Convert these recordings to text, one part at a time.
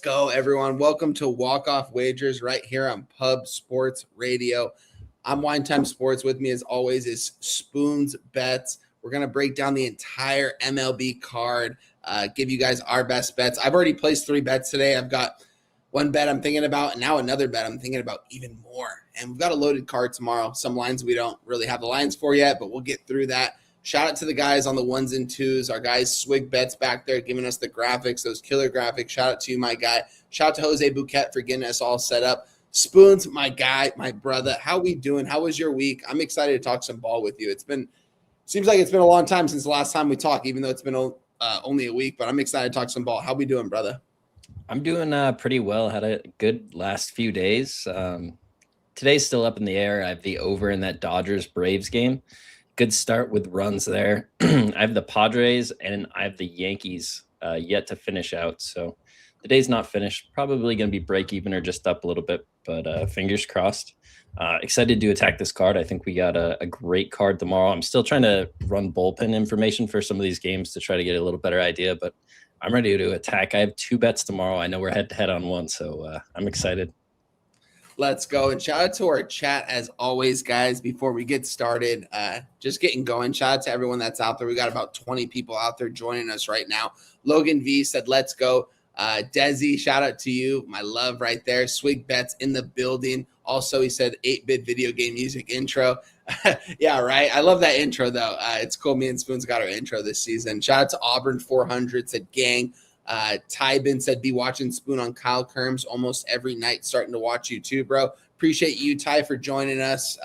go, everyone. Welcome to Walk Off Wagers right here on Pub Sports Radio. I'm Wine Time Sports. With me, as always, is Spoons Bets. We're going to break down the entire MLB card, give you guys our best bets. I've already placed 3 bets today. I've got one bet I'm thinking about, and now another bet I'm thinking about even more. And we've got a loaded card tomorrow. Some lines we don't really have the lines for yet, but we'll get through that. Shout out to the guys on the 1s and 2s. Our guys Swig Bets back there giving us the graphics, those killer graphics. Shout out to you, my guy. Shout out to Jose Bouquet for getting us all set up. Spoons, my guy, my brother. How we doing? How was your week? I'm excited to talk some ball with you. Seems like it's been a long time since the last time we talked, even though it's been only a week. But I'm excited to talk some ball. How we doing, brother? I'm doing pretty well. Had a good last few days. Today's still up in the air. I have the over in that Dodgers-Braves game. Good start with runs there. I have the Padres and I have the Yankees yet to finish out. So the day's not finished. Probably going to be break even or just up a little bit, but fingers crossed. Excited to attack this card. I think we got a great card tomorrow. I'm still trying to run bullpen information for some of these games to try to get a little better idea, but I'm ready to attack. I have 2 bets tomorrow. I know we're head to head on one, so I'm excited. Let's go. And shout out to our chat as always, guys. Before we get started, just getting going. Shout out to everyone that's out there. We got about 20 people out there joining us right now. Logan V said, let's go. Desi, shout out to you. My love right there. Swig Bets in the building. Also, he said 8-bit video game music intro. Yeah, right. I love that intro, though. It's cool. Me and Spoons got our intro this season. Shout out to Auburn 400, said gang. Tybin said, be watching Spoon on Kyle Kerms almost every night. Starting to watch you too, bro. Appreciate you, Ty, for joining us.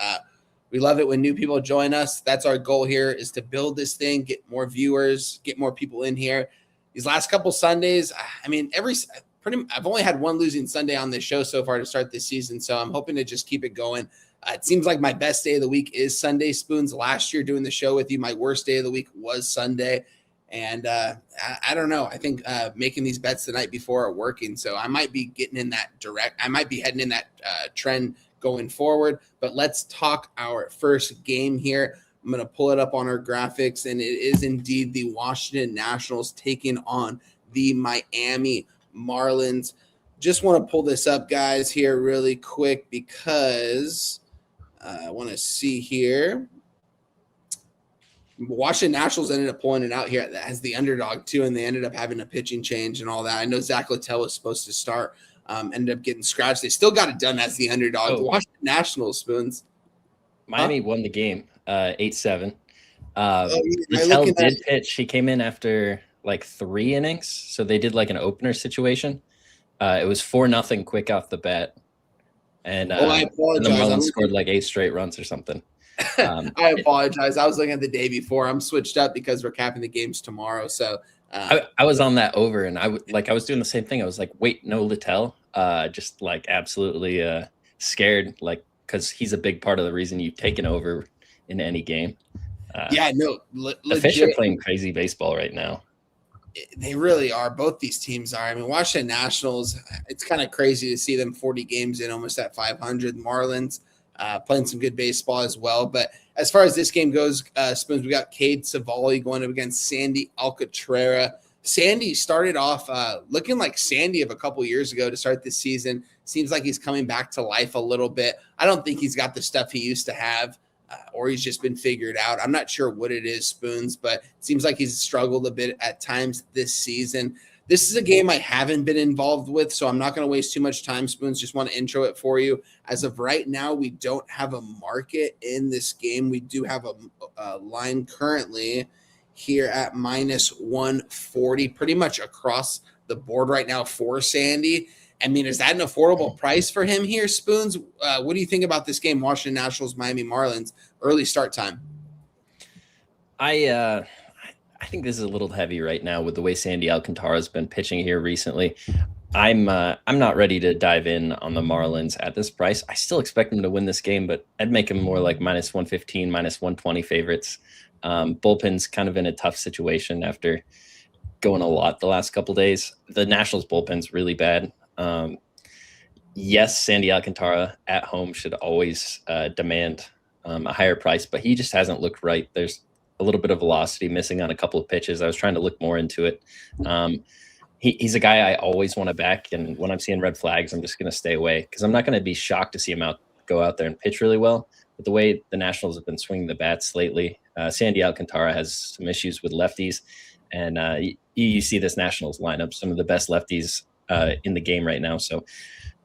We love it when new people join us. That's our goal here, is to build this thing, get more viewers, get more people in here. These last couple Sundays, I mean, I've only had one losing Sunday on this show so far to start this season, so I'm hoping to just keep it going. It seems like my best day of the week is Sunday, Spoons. Last year doing the show with you, my worst day of the week was Sunday. And I don't know. I think making these bets the night before are working. So I might be getting in that I might be heading in that trend going forward. But let's talk our first game here. I'm going to pull it up on our graphics. And it is indeed the Washington Nationals taking on the Miami Marlins. Just want to pull this up, guys, here really quick because I want to see here. Washington Nationals ended up pulling it out here as the underdog too, and they ended up having a pitching change and all that. I know Zach Littell was supposed to start, ended up getting scratched. They still got it done as the underdog. The Washington Nationals, Spoons. Miami won the game 8-7. Littell did pitch. He came in after like 3 innings, so they did like an opener situation. It was 4-0 quick off the bat, and I apologize. And the Marlins scored like 8 straight runs or something. I apologize. I was looking at the day before. I'm switched up because we're capping the games tomorrow. So I was on that over, and I was doing the same thing. I was like, wait, no Littell. Just like absolutely scared, like because he's a big part of the reason you've taken over in any game. The Fish are playing crazy baseball right now. They really are. Both these teams are. I mean, Washington Nationals, it's kind of crazy to see them 40 games in, almost at 500. Marlins playing some good baseball as well. But as far as this game goes, Spoons, we got Cade Savali going up against Sandy Alcantara. Sandy started off looking like Sandy of a couple years ago to start this season. Seems like he's coming back to life a little bit. I don't think he's got the stuff he used to have, or he's just been figured out. I'm not sure what it is, Spoons, but it seems like he's struggled a bit at times this season. This is a game I haven't been involved with, so I'm not going to waste too much time, Spoons. Just want to intro it for you. As of right now, we don't have a market in this game. We do have a line currently here at -140, pretty much across the board right now for Sandy. I mean, is that an affordable price for him here, Spoons? What do you think about this game, Washington Nationals, Miami Marlins, early start time? I think this is a little heavy right now with the way Sandy Alcantara has been pitching here recently. I'm not ready to dive in on the Marlins at this price. I still expect them to win this game, but I'd make them more like -115, -120 favorites. Bullpen's kind of in a tough situation after going a lot the last couple days. The Nationals bullpen's really bad. Yes, Sandy Alcantara at home should always demand a higher price, but he just hasn't looked right. There's a little bit of velocity missing on a couple of pitches. I was trying to look more into it. he's a guy I always want to back. And when I'm seeing red flags, I'm just going to stay away because I'm not going to be shocked to see him go out there and pitch really well. But the way the Nationals have been swinging the bats lately, Sandy Alcantara has some issues with lefties. And you see this Nationals lineup, some of the best lefties in the game right now. So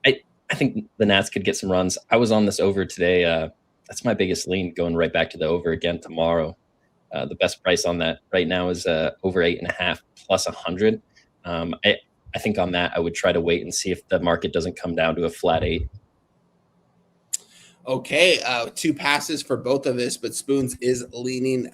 I think the Nats could get some runs. I was on this over today. That's my biggest lean, going right back to the over again tomorrow. The best price on that right now is over 8.5 plus 100. I think on that, I would try to wait and see if the market doesn't come down to a flat 8. Okay, 2 passes for both of us, but Spoons is leaning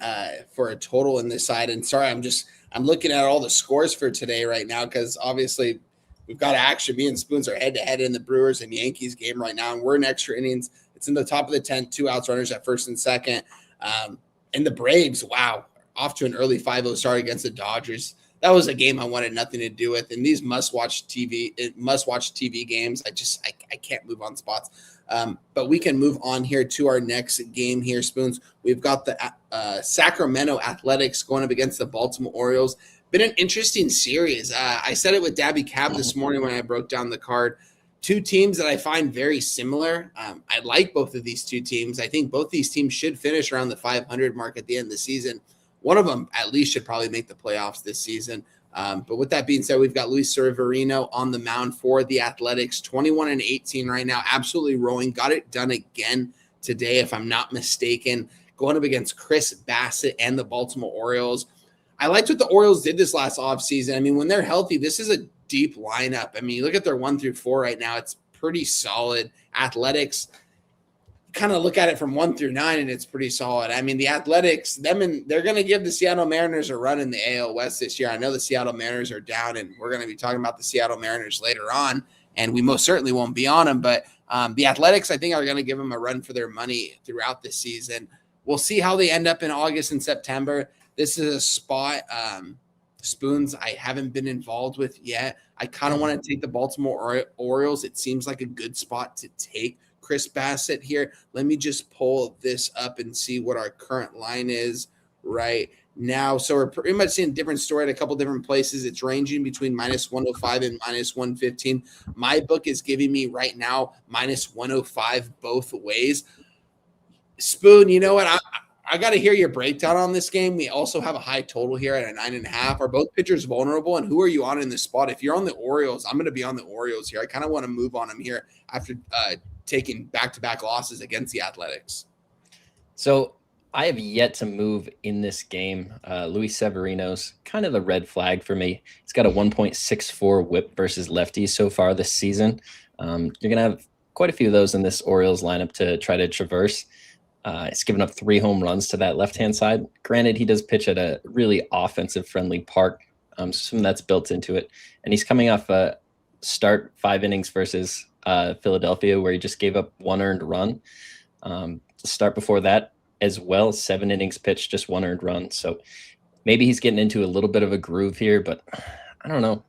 for a total in this side. And sorry, I'm looking at all the scores for today right now because obviously we've got action. Me and Spoons are head-to-head in the Brewers and Yankees game right now, and we're in extra innings. It's in the top of the 10th, 2 outs, runners at first and second. And the Braves, wow, off to an early 5-0 start against the Dodgers. That was a game I wanted nothing to do with. And these must-watch TV games, I can't move on spots. But we can move on here to our next game here, Spoons. We've got the Sacramento Athletics going up against the Baltimore Orioles. Been an interesting series. I said it with Dabby Cab this morning when I broke down the card. 2 teams that I find very similar. I like both of these 2 teams. I think both these teams should finish around the 500 mark at the end of the season. One of them at least should probably make the playoffs this season. But with that being said, we've got Luis Severino on the mound for the Athletics, 21-18 right now, absolutely rolling. Got it done again today, if I'm not mistaken, going up against Chris Bassett and the Baltimore Orioles. I liked what the Orioles did this last offseason. I mean, when they're healthy, this is a deep lineup. I mean, you look at their 1 through 4 right now, it's pretty solid. Athletics, kind of look at it from 1 through 9, and it's pretty solid. I mean, the Athletics, they're going to give the Seattle Mariners a run in the AL West this year. I know the Seattle Mariners are down, and we're going to be talking about the Seattle Mariners later on, and we most certainly won't be on them. But the Athletics, I think, are going to give them a run for their money throughout the season. We'll see how they end up in August and September. This is a spot, Spoons, I haven't been involved with yet. I kind of want to take the Baltimore Orioles. It seems like a good spot to take Chris Bassett here. Let me just pull this up and see what our current line is right now. So we're pretty much seeing a different story at a couple different places. It's ranging between minus 105 and minus 115. My book is giving me right now minus 105 both ways. Spoon, you know what? I got to hear your breakdown on this game. We also have a high total here at a 9.5. Are both pitchers vulnerable? And who are you on in this spot? If you're on the Orioles, I'm going to be on the Orioles here. I kind of want to move on them here after taking back-to-back losses against the Athletics. So I have yet to move in this game. Luis Severino's kind of a red flag for me. He's got a 1.64 whip versus lefties so far this season. You're going to have quite a few of those in this Orioles lineup to try to traverse. He's given up 3 home runs to that left-hand side. Granted, he does pitch at a really offensive-friendly park. Some of that's built into it. And he's coming off a start 5 innings versus Philadelphia, where he just gave up 1 earned run. The start before that as well, 7 innings pitched, just 1 earned run. So maybe he's getting into a little bit of a groove here, but I don't know.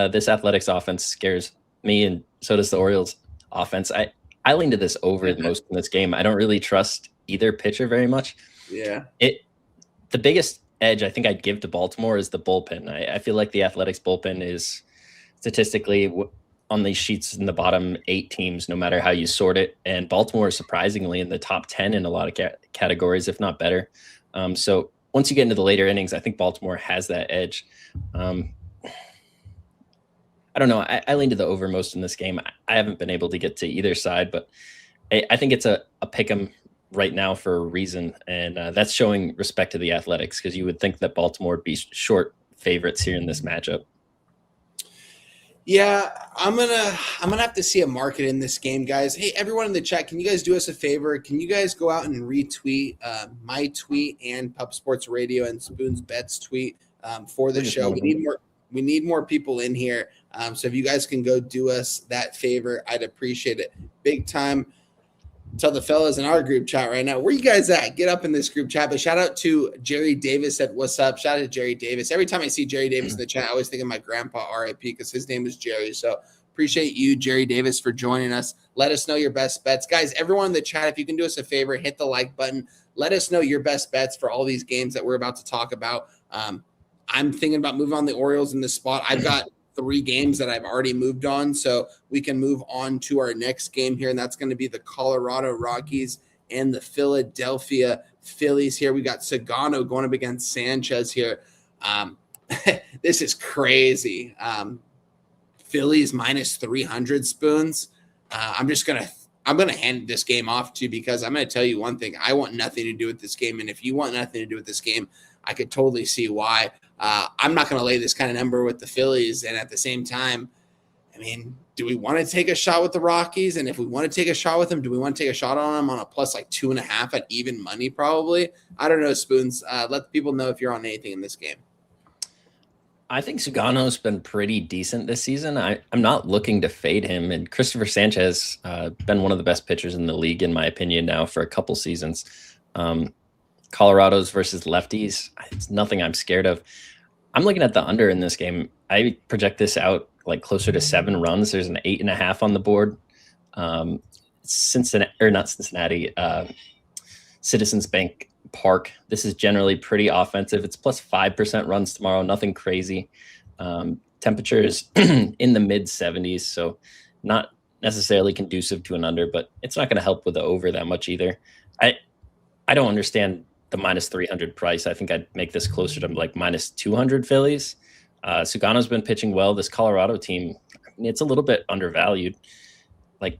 This Athletics offense scares me, and so does the Orioles offense. I lean to this over the most in this game. I don't really trust either pitcher very much. Yeah. The biggest edge I think I'd give to Baltimore is the bullpen. I feel like the Athletics bullpen is statistically on these sheets in the bottom 8 teams, no matter how you sort it. And Baltimore is surprisingly in the top 10 in a lot of categories, if not better. So once you get into the later innings, I think Baltimore has that edge. I don't know. I lean to the over most in this game. I haven't been able to get to either side, but I think it's a pick 'em right now for a reason. And that's showing respect to the Athletics, because you would think that Baltimore would be short favorites here in this matchup. Yeah, I'm gonna have to see a market in this game, guys. Hey, everyone in the chat, can you guys do us a favor? Can you guys go out and retweet my tweet and Pub Sports Radio and Spoon's Bets tweet for the show? We need more people in here. So if you guys can go do us that favor, I'd appreciate it big time. Tell the fellas in our group chat right now, where you guys at? Get up in this group chat. But shout out to Jerry Davis, said, what's up? Shout out to Jerry Davis. Every time I see Jerry Davis in the chat, I always think of my grandpa, RIP, because his name is Jerry. So appreciate you, Jerry Davis, for joining us. Let us know your best bets. Guys, everyone in the chat, if you can do us a favor, hit the like button. Let us know your best bets for all these games that we're about to talk about. I'm thinking about moving on the Orioles in this spot. I've got 3 games that I've already moved on. So we can move on to our next game here, and that's going to be the Colorado Rockies and the Philadelphia Phillies here. We got Sagano going up against Sanchez here. This is crazy. Phillies minus 300 spoons. I'm going to hand this game off to you because I'm going to tell you one thing. I want nothing to do with this game. And if you want nothing to do with this game, I could totally see why. I'm not going to lay this kind of number with the Phillies. And at the same time, I mean, do we want to take a shot with the Rockies? And if we want to take a shot with them, do we want to take a shot on them on a plus like 2.5 at even money? Probably. I don't know, Spoons. Let people know if you're on anything in this game. I think Sugano's been pretty decent this season. I'm not looking to fade him. And Christopher Sanchez, been one of the best pitchers in the league, in my opinion, now for a couple seasons. Colorado's versus lefties, it's nothing I'm scared of. I'm looking at the under in this game. I project this out like closer to 7 runs. There's an 8.5 on the board. Cincinnati, or not Cincinnati, Citizens Bank Park. This is generally pretty offensive. It's plus 5% runs tomorrow. Nothing crazy. Temperatures in the mid 70s. So not necessarily conducive to an under, but it's not going to help with the over that much either. I don't understand the minus 300 price. I think I'd make this closer to like minus 200 Phillies. Sugano's been pitching well. This Colorado team, I mean, it's a little bit undervalued. Like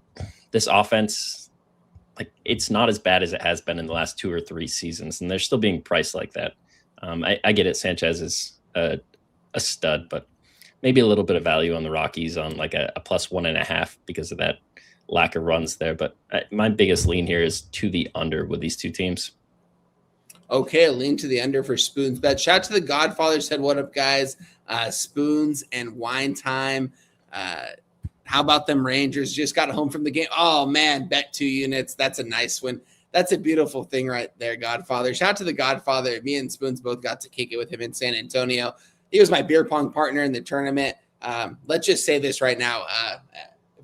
this offense, like it's not as bad as it has been in the last 2 or 3 seasons, and they're still being priced like that. I get it. Sanchez is a stud, but maybe a little bit of value on the Rockies on like a plus 1.5 because of that lack of runs there. But my biggest lean here is to the under with these two teams. Okay, a lean to the under for Spoons Bet. Shout out to the Godfather, said, what up, guys? Spoons and wine time. How about them Rangers? Just got home from the game. Oh, man, bet 2 units. That's a nice one. That's a beautiful thing right there, Godfather. Shout out to the Godfather. Me and Spoons both got to kick it with him in San Antonio. He was my beer pong partner in the tournament. Let's just say this right now.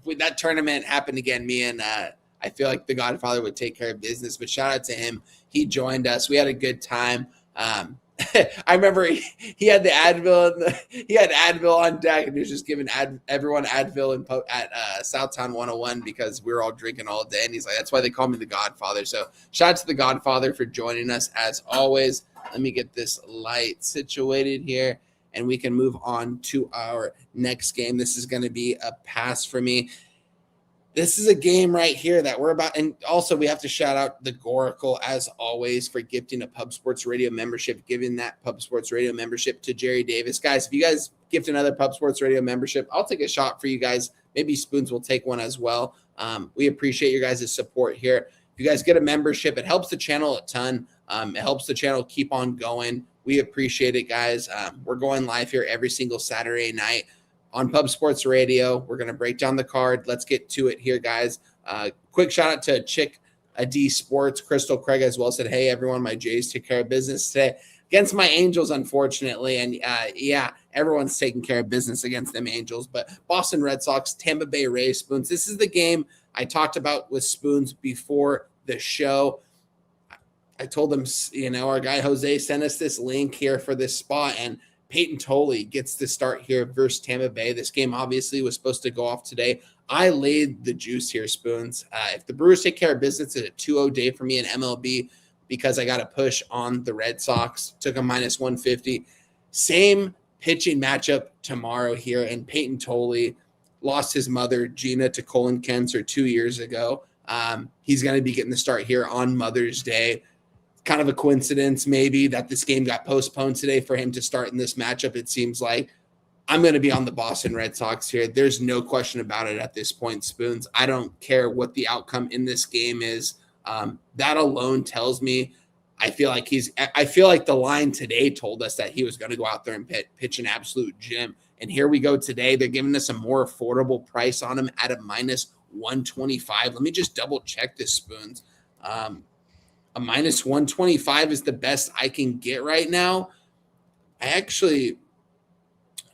If that tournament happened again, me and I feel like the Godfather would take care of business, but shout out to him. He joined us. We had a good time. I remember he had the Advil. He had Advil on deck, and he was just giving everyone Advil at Southtown 101 because we were all drinking all day. And he's like, that's why they call me the Godfather. So shout out to the Godfather for joining us as always. Let me get this light situated here, and we can move on to our next game. This is going to be a pass for me. This is a game right here that we're about. And also we have to shout out the Goracle as always for gifting a Pub Sports Radio membership, giving that Pub Sports Radio membership to Jerry Davis. Guys, if you guys gift another Pub Sports Radio membership, I'll take a shot for you guys. Maybe Spoons will take one as well. We appreciate your guys' support here. If you guys get a membership, it helps the channel a ton. It helps the channel keep on going. We appreciate it, guys. We're going live here every single Saturday night on Pub Sports Radio. We're going to break down the card. Let's get to it here, guys. Quick shout out to Chick D Sports. Crystal Craig as well said, hey, everyone, my Jays took care of business today against my Angels, unfortunately. And yeah, everyone's taking care of business against them Angels. But Boston Red Sox, Tampa Bay Rays, Spoons. This is the game I talked about with Spoons before the show. I told them, our guy Jose sent us this link here for this spot, and Peyton Tolley gets to start here versus Tampa Bay. This game obviously was supposed to go off today. I laid the juice here, Spoons. If the Brewers take care of business, it's a 2-0 day for me in MLB because I got a push on the Red Sox. Took a minus 150. Same pitching matchup tomorrow here, and Peyton Tolley lost his mother, Gina, to colon cancer 2 years ago. He's going to be getting the start here on Mother's Day. Kind of a coincidence maybe that this game got postponed today for him to start in this matchup. It seems like I'm going to be on the Boston Red Sox here. There's no question about it at this point, Spoons. I don't care what the outcome in this game is. That alone tells me I feel like the line today told us that he was going to go out there and pitch an absolute gem. And here we go today. They're giving us a more affordable price on him at a minus 125. Let me just double check this, Spoons. A minus 125 is the best I can get right now. I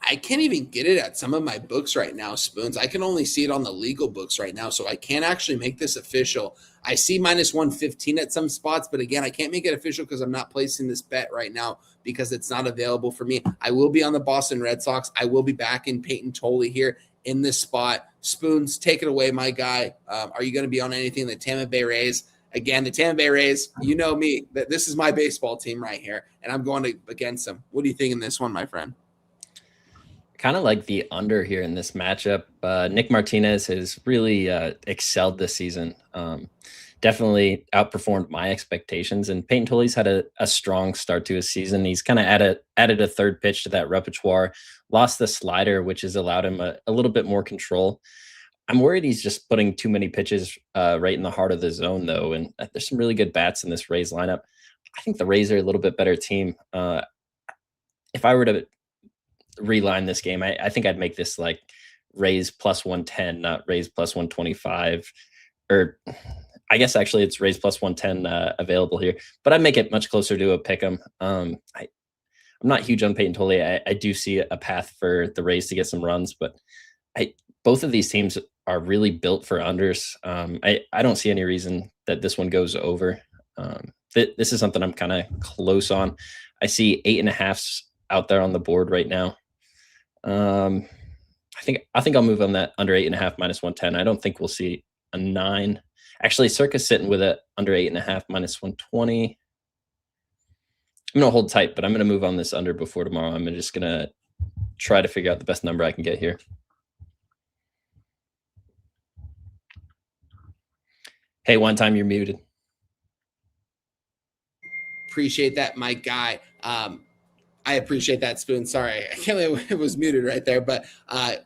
I can't even get it at some of my books right now, Spoons. I can only see it on the legal books right now, so I can't actually make this official. I see minus 115 at some spots, but again, I can't make it official because I'm not placing this bet right now because it's not available for me. I will be on the Boston Red Sox. I will be back in Peyton Tolley here in this spot. Spoons, take it away, my guy. Are you going to be on anything? The Tampa Bay Rays. Again, the Tampa Bay Rays, you know me, that this is my baseball team right here, and I'm going against them. What do you think in this one, my friend? Kind of like the under here in this matchup. Nick Martinez has really excelled this season. Definitely outperformed my expectations. And Peyton Tolley's had a strong start to his season. He's kind of added a third pitch to that repertoire, lost the slider, which has allowed him a little bit more control. I'm worried he's just putting too many pitches right in the heart of the zone, though. And there's some really good bats in this Rays lineup. I think the Rays are a little bit better team. If I were to reline this game, I think I'd make this like Rays plus 110, not Rays plus 125. Or I guess actually it's Rays plus 110 available here, but I'd make it much closer to a pick 'em. I'm not huge on Peyton Tolley. I do see a path for the Rays to get some runs, but both of these teams are really built for unders. I don't see any reason that this one goes over. This is something I'm kind of close on. I see 8.5s out there on the board right now. I think I'll move on that under 8.5 minus 110. I don't think we'll see a 9. Actually, Circa's sitting with it under 8.5 minus 120. I'm gonna hold tight, but I'm gonna move on this under before tomorrow. I'm just gonna try to figure out the best number I can get here. Hey, one time you're muted. Appreciate that, my guy. I appreciate that, Spoon. Sorry, I can't believe it was muted right there. But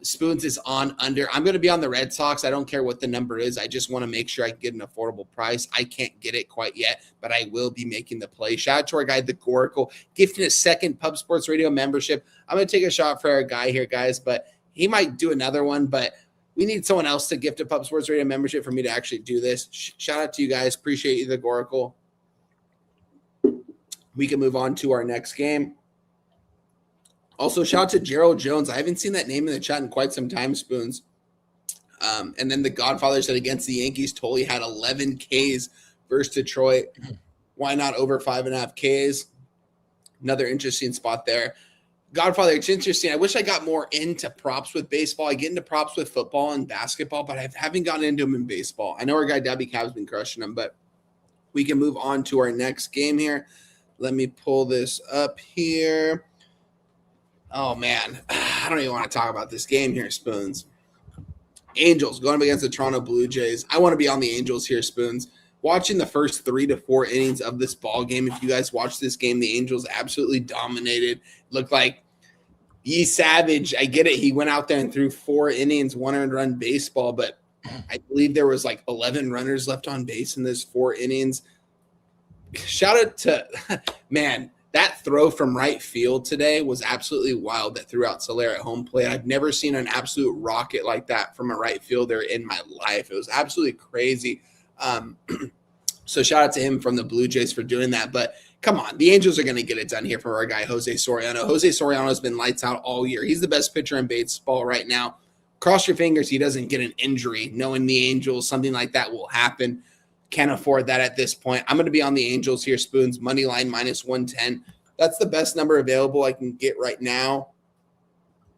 Spoons is on under. I'm going to be on the Red Sox. I don't care what the number is. I just want to make sure I can get an affordable price. I can't get it quite yet, but I will be making the play. Shout out to our guy, The Goracle, gifting a second Pub Sports Radio membership. I'm going to take a shot for our guy here, guys, but he might do another one. But we need someone else to gift a Pub Sports Radio membership for me to actually do this. Shout out to you guys. Appreciate you, The Goracle. We can move on to our next game. Also, shout out to Gerald Jones. I haven't seen that name in the chat in quite some time, Spoons. And then the Godfather said against the Yankees, Tolley had 11 Ks versus Detroit. Why not over 5.5 Ks? Another interesting spot there. Godfather, it's interesting. I wish I got more into props with baseball. I get into props with football and basketball, but I haven't gotten into them in baseball. I know our guy Debbie Cab's been crushing them, but we can move on to our next game here. Let me pull this up here. Oh, man. I don't even want to talk about this game here, Spoons. Angels going up against the Toronto Blue Jays. I want to be on the Angels here, Spoons. Watching the first 3 to 4 innings of this ball game, if you guys watch this game, the Angels absolutely dominated. Looked like Yee Savage, I get it. He went out there and threw 4 innings, 1 earned run baseball, but I believe there was like 11 runners left on base in this 4 innings. Shout out to, man, that throw from right field today was absolutely wild that threw out Soler at home plate. I've never seen an absolute rocket like that from a right fielder in my life. It was absolutely crazy. So shout out to him from the Blue Jays for doing that. But come on, the Angels are going to get it done here for our guy, Jose Soriano. Jose Soriano has been lights out all year. He's the best pitcher in baseball right now. Cross your fingers he doesn't get an injury. Knowing the Angels, something like that will happen. Can't afford that at this point. I'm going to be on the Angels here, Spoons. Money line minus 110. That's the best number available I can get right now.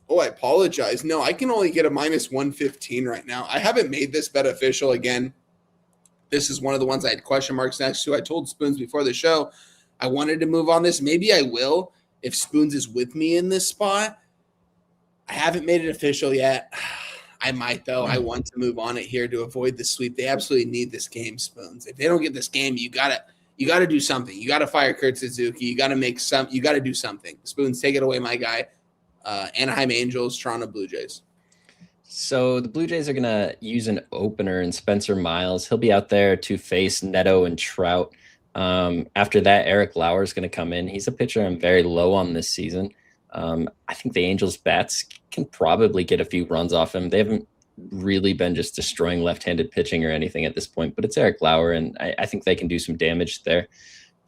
Oh, I apologize. No, I can only get a minus 115 right now. I haven't made this bet official again. This is one of the ones I had question marks next to. I told Spoons before the show I wanted to move on this. Maybe I will if Spoons is with me in this spot. I haven't made it official yet. I might, though. I want to move on it here to avoid the sweep. They absolutely need this game, Spoons. If they don't get this game, you gotta do something. You gotta fire Kurt Suzuki. You gotta do something. Spoons, take it away, my guy. Anaheim Angels, Toronto Blue Jays. So the Blue Jays are gonna use an opener in Spencer Miles. He'll be out there to face Neto and Trout. After that, Eric Lauer is gonna come in. He's a pitcher I'm very low on this season. I think the Angels bats can probably get a few runs off him. They haven't really been just destroying left-handed pitching or anything at this point, but it's Eric Lauer, and I think they can do some damage there.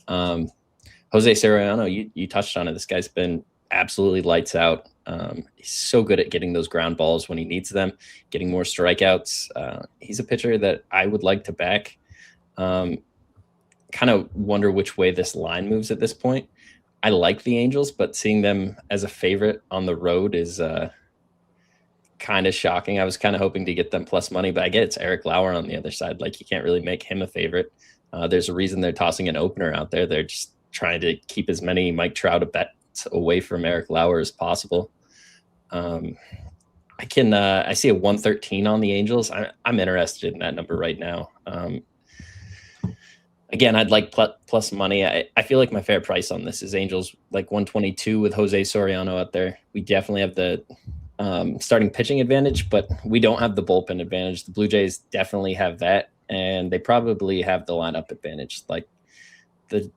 Jose Soriano, you touched on it. This guy's been absolutely lights out. He's so good at getting those ground balls when he needs them, getting more strikeouts. He's a pitcher that I would like to back. Kind of wonder which way this line moves at this point. I like the Angels, but seeing them as a favorite on the road is kind of shocking. I was kind of hoping to get them plus money, but I get it's Eric Lauer on the other side. Like, you can't really make him a favorite. There's a reason they're tossing an opener out there. They're just trying to keep as many Mike Trout bets away from Eric Lauer as possible. I see a 113 on the Angels. I'm interested in that number right now. Again, I'd like plus money. I feel like my fair price on this is Angels like 122 with Jose Soriano out there. We definitely have the starting pitching advantage, but we don't have the bullpen advantage. The Blue Jays definitely have that, and they probably have the lineup advantage. Like, the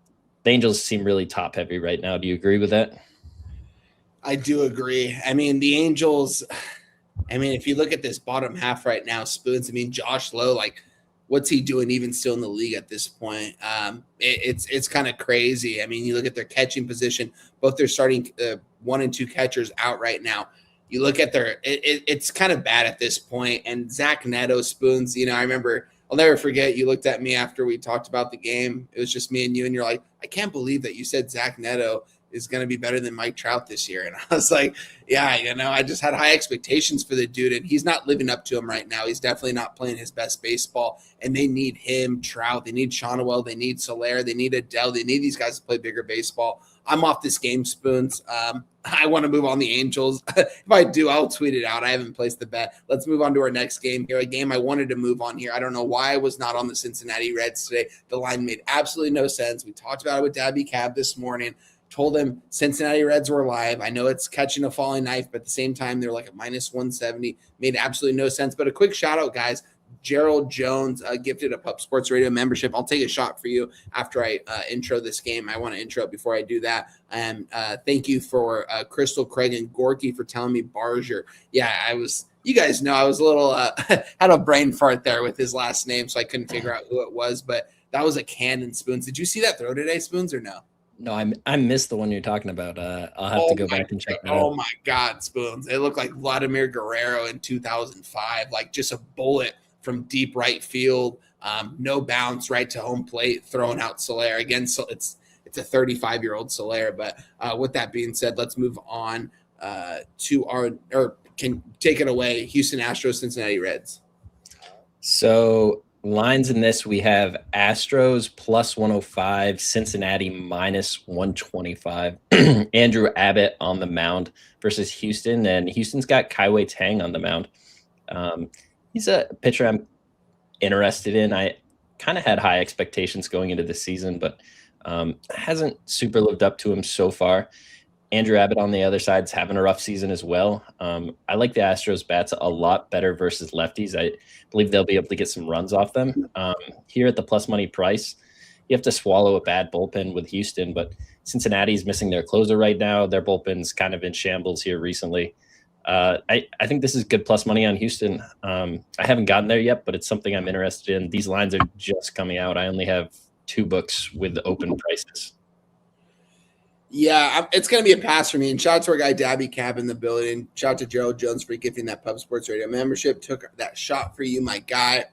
Angels seem really top heavy right now. Do you agree with that? I do agree. I mean, the Angels, if you look at this bottom half right now, Spoons, Josh Lowe, like, what's he doing even still in the league at this point? It's kind of crazy. You look at their catching position, both their starting 1 and 2 catchers out right now. You look at it's kind of bad at this point. And Zach Neto, Spoons, I remember, I'll never forget, you looked at me after we talked about the game. It was just me and you, and you're like, I can't believe that you said Zach Neto is going to be better than Mike Trout this year. And I was like, yeah, I just had high expectations for the dude, and he's not living up to them right now. He's definitely not playing his best baseball, and they need him, Trout. They need Shonwell. They need Soler. They need Adele. They need these guys to play bigger baseball. I'm off this game, Spoons. I want to move on the Angels. If I do, I'll tweet it out. I haven't placed the bet. Let's move on to our next game here, a game I wanted to move on here. I don't know why I was not on the Cincinnati Reds today. The line made absolutely no sense. We talked about it with Dabby Cab this morning. Told them Cincinnati Reds were live. I know it's catching a falling knife, but at the same time, they're like a minus 170. Made absolutely no sense. But a quick shout out, guys. Gerald Jones gifted a Pup Sports Radio membership. I'll take a shot for you after I intro this game. I want to intro it before I do that. And thank you for Crystal, Craig, and Gorky for telling me Barger. Yeah, you guys know I was a little, had a brain fart there with his last name, so I couldn't figure out who it was. But that was a cannon, Spoons. Did you see that throw today, Spoons, or no? No, I missed the one you're talking about. I'll have to go back and check that out. Oh, my God, Spoons. It looked like Vladimir Guerrero in 2005, like just a bullet from deep right field, no bounce, right to home plate, throwing out Soler. Again, so it's a 35-year-old Soler. But with that being said, let's move on can take it away, Houston Astros, Cincinnati Reds. So lines in this, we have Astros plus 105, Cincinnati minus 125. Andrew Abbott on the mound versus Houston, and Houston's got Kaiwei Tang on the mound. He's a pitcher I'm interested in. I kind of had high expectations going into the season, but hasn't super lived up to him so far. Andrew Abbott on the other side is having a rough season as well. I like the Astros bats a lot better versus lefties. I believe they'll be able to get some runs off them. Here at the plus money price, you have to swallow a bad bullpen with Houston, but Cincinnati's missing their closer right now. Their bullpen's kind of in shambles here recently. I think this is good plus money on Houston. I haven't gotten there yet, but it's something I'm interested in. These lines are just coming out. I only have 2 books with open prices. Yeah, it's going to be a pass for me. And shout out to our guy, Dabby Cab, in the building. Shout out to Gerald Jones for gifting that Pub Sports Radio membership. Took that shot for you, my guy.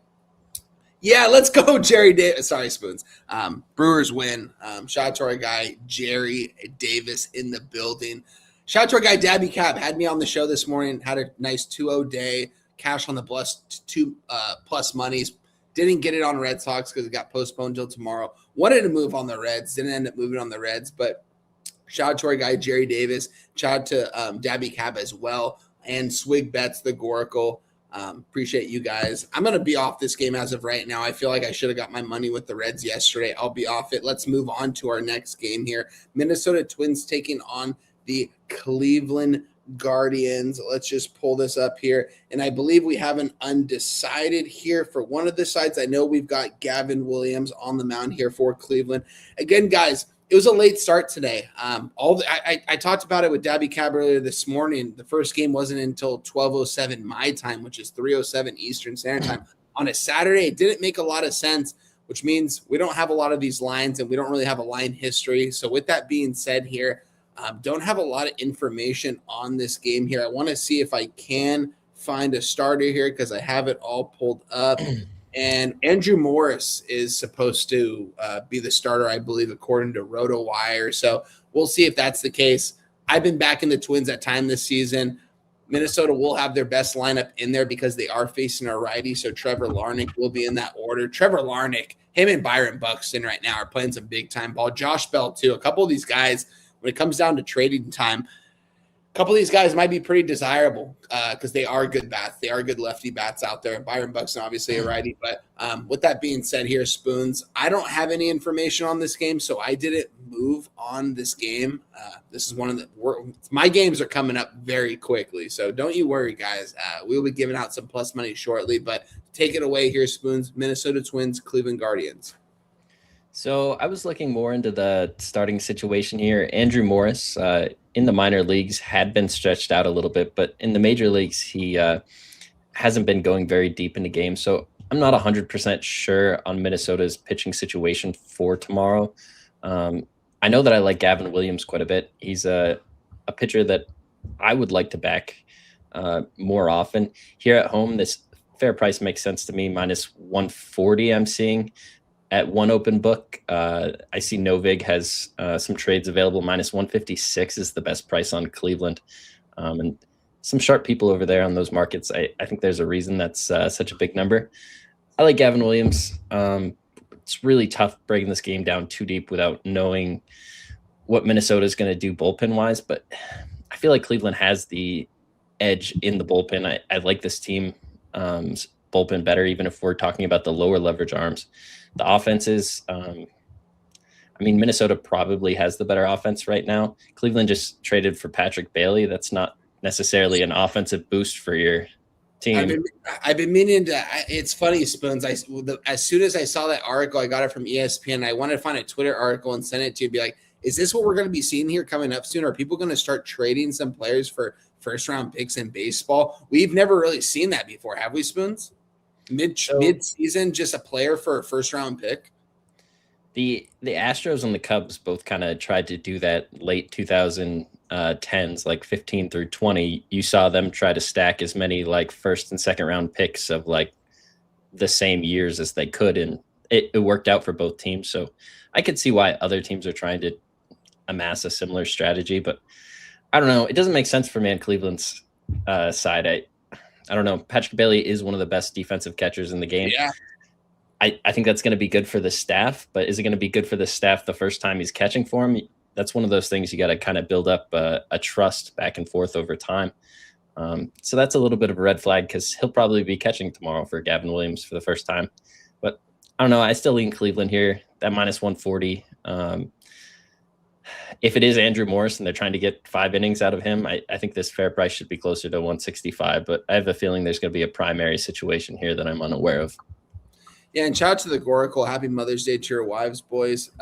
Yeah, let's go, Jerry Davis. Sorry, Spoons. Brewers win. Shout out to our guy, Jerry Davis, in the building. Shout out to our guy, Dabby Cab. Had me on the show this morning. Had a nice 2-0 day. Cash on the plus monies. Didn't get it on Red Sox because it got postponed till tomorrow. Wanted to move on the Reds. Didn't end up moving on the Reds, but shout out to our guy, Jerry Davis. Shout out to Dabby Cab as well. And Swig Bets, the Goracle. Appreciate you guys. I'm going to be off this game as of right now. I feel like I should have got my money with the Reds yesterday. I'll be off it. Let's move on to our next game here. Minnesota Twins taking on the Cleveland Guardians. Let's just pull this up here. And I believe we have an undecided here for one of the sides. I know we've got Gavin Williams on the mound here for Cleveland. Again, guys, it was a late start today. I talked about it with Dabby Cab earlier this morning. The first game wasn't until 12:07 my time, which is 3:07 Eastern Standard Time. On a Saturday, it didn't make a lot of sense, which means we don't have a lot of these lines and we don't really have a line history. So with that being said here, Don't have a lot of information on this game here. I want to see if I can find a starter here because I have it all pulled up. And Andrew Morris is supposed to be the starter, I believe, according to RotoWire. So we'll see if that's the case. I've been backing the Twins at time this season. Minnesota will have their best lineup in there because they are facing a righty. So Trevor Larnach will be in that order. Trevor Larnach, him and Byron Buxton right now are playing some big time ball. Josh Bell too. A couple of these guys, when it comes down to trading time, a couple of these guys might be pretty desirable because they are good bats. They are good lefty bats out there. Byron Buxton, obviously a righty. But with that being said here, Spoons, I don't have any information on this game, so I didn't move on this game. This is one of my games are coming up very quickly, so don't you worry, guys. We'll be giving out some plus money shortly, but take it away here, Spoons. Minnesota Twins, Cleveland Guardians. So I was looking more into the starting situation here. Andrew Morris in the minor leagues had been stretched out a little bit, but in the major leagues, he hasn't been going very deep into games. So I'm not 100% sure on Minnesota's pitching situation for tomorrow. I know that I like Gavin Williams quite a bit. He's a pitcher that I would like to back more often. Here at home, this fair price makes sense to me. Minus 140 I'm seeing. At one open book, I see Novig has some trades available. Minus 156 is the best price on Cleveland. And some sharp people over there on those markets. I think there's a reason that's such a big number. I like Gavin Williams. It's really tough breaking this game down too deep without knowing what Minnesota is going to do bullpen-wise. But I feel like Cleveland has the edge in the bullpen. I like this team bullpen better, even if we're talking about the lower leverage arms. The offenses, Minnesota probably has the better offense right now. Cleveland just traded for Patrick Bailey. That's not necessarily an offensive boost for your team. I've been meaning to. It's funny, Spoons. As soon as I saw that article, I got it from ESPN. I wanted to find a Twitter article and send it to you. Be like, is this what we're going to be seeing here coming up soon? Are people going to start trading some players for first round picks in baseball? We've never really seen that before, have we, Spoons? Mid-season, just a player for a first-round pick? The Astros and the Cubs both kind of tried to do that late 2010s, like 15 through 20. You saw them try to stack as many like first and second-round picks of like the same years as they could, and it worked out for both teams. So I could see why other teams are trying to amass a similar strategy, but I don't know. It doesn't make sense for me on Cleveland's side. I don't know. Patrick Bailey is one of the best defensive catchers in the game. Yeah. I think that's going to be good for the staff, but is it going to be good for the staff the first time he's catching for him? That's one of those things you got to kind of build up a trust back and forth over time. So that's a little bit of a red flag because he'll probably be catching tomorrow for Gavin Williams for the first time. But I don't know. I still lean Cleveland here, that minus 140. If it is Andrew Morris and they're trying to get 5 innings out of him, I think this fair price should be closer to 165. But I have a feeling there's going to be a primary situation here that I'm unaware of. Yeah, and shout out to the Goracle. Happy Mother's Day to your wives, boys,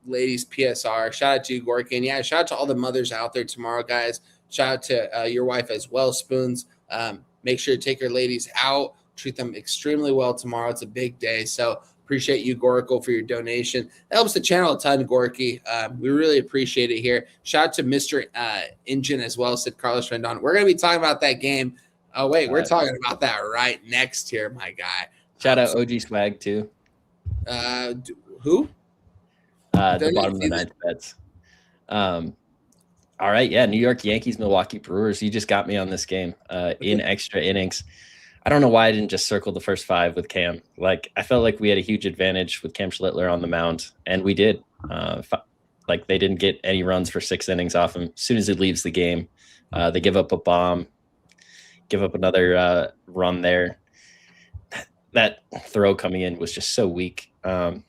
ladies, PSR. Shout out to you, Gorky. And yeah, shout out to all the mothers out there tomorrow, guys. Shout out to your wife as well, Spoons. Make sure to take your ladies out. Treat them extremely well tomorrow. It's a big day. So appreciate you, Goracle, for your donation. That helps the channel a ton, Gorky. We really appreciate it here. Shout out to Mr. Engine as well, said Carlos Rendon. We're going to be talking about that game. Oh, wait, we're talking about that right next here, my guy. Shout out OG Swag, too. Who? The bottom of the ninth bets. All right, yeah, New York Yankees, Milwaukee Brewers. You just got me on this game in extra innings. I don't know why I didn't just circle the first 5 with Cam. Like, I felt like we had a huge advantage with Cam Schlittler on the mound, and we did. Like, they didn't get any runs for 6 innings off him. As soon as he leaves the game, they give up a bomb, give up another run there. That throw coming in was just so weak. On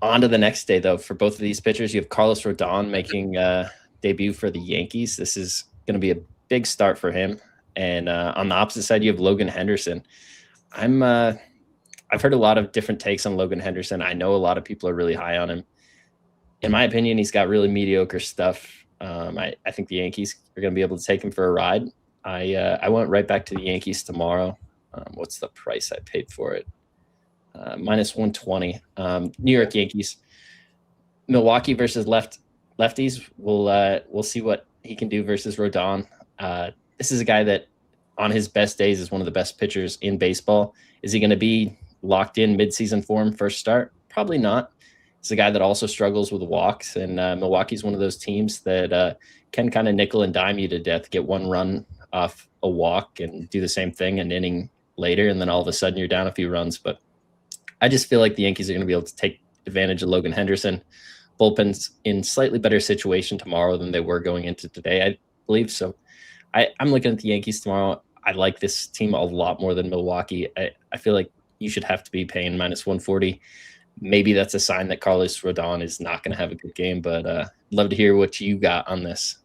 to the next day, though. For both of these pitchers, you have Carlos Rodon making debut for the Yankees. This is going to be a big start for him. And on the opposite side, you have Logan Henderson. I've heard a lot of different takes on Logan Henderson. I know a lot of people are really high on him. In my opinion, he's got really mediocre stuff. I think the Yankees are going to be able to take him for a ride. I went right back to the Yankees tomorrow. What's the price I paid for it? Minus 120. New York Yankees. Milwaukee versus left lefties. We'll see what he can do versus Rodon. This is a guy that on his best days is one of the best pitchers in baseball. Is he going to be locked in midseason form first start? Probably not. It's a guy that also struggles with walks, and Milwaukee's one of those teams that can kind of nickel and dime you to death, get one run off a walk and do the same thing an inning later, and then all of a sudden you're down a few runs. But I just feel like the Yankees are going to be able to take advantage of Logan Henderson. Bullpen's in slightly better situation tomorrow than they were going into today, I believe. So I'm looking at the Yankees tomorrow. I like this team a lot more than Milwaukee. I feel like you should have to be paying minus 140. Maybe that's a sign that Carlos Rodon is not going to have a good game, but love to hear what you got on this.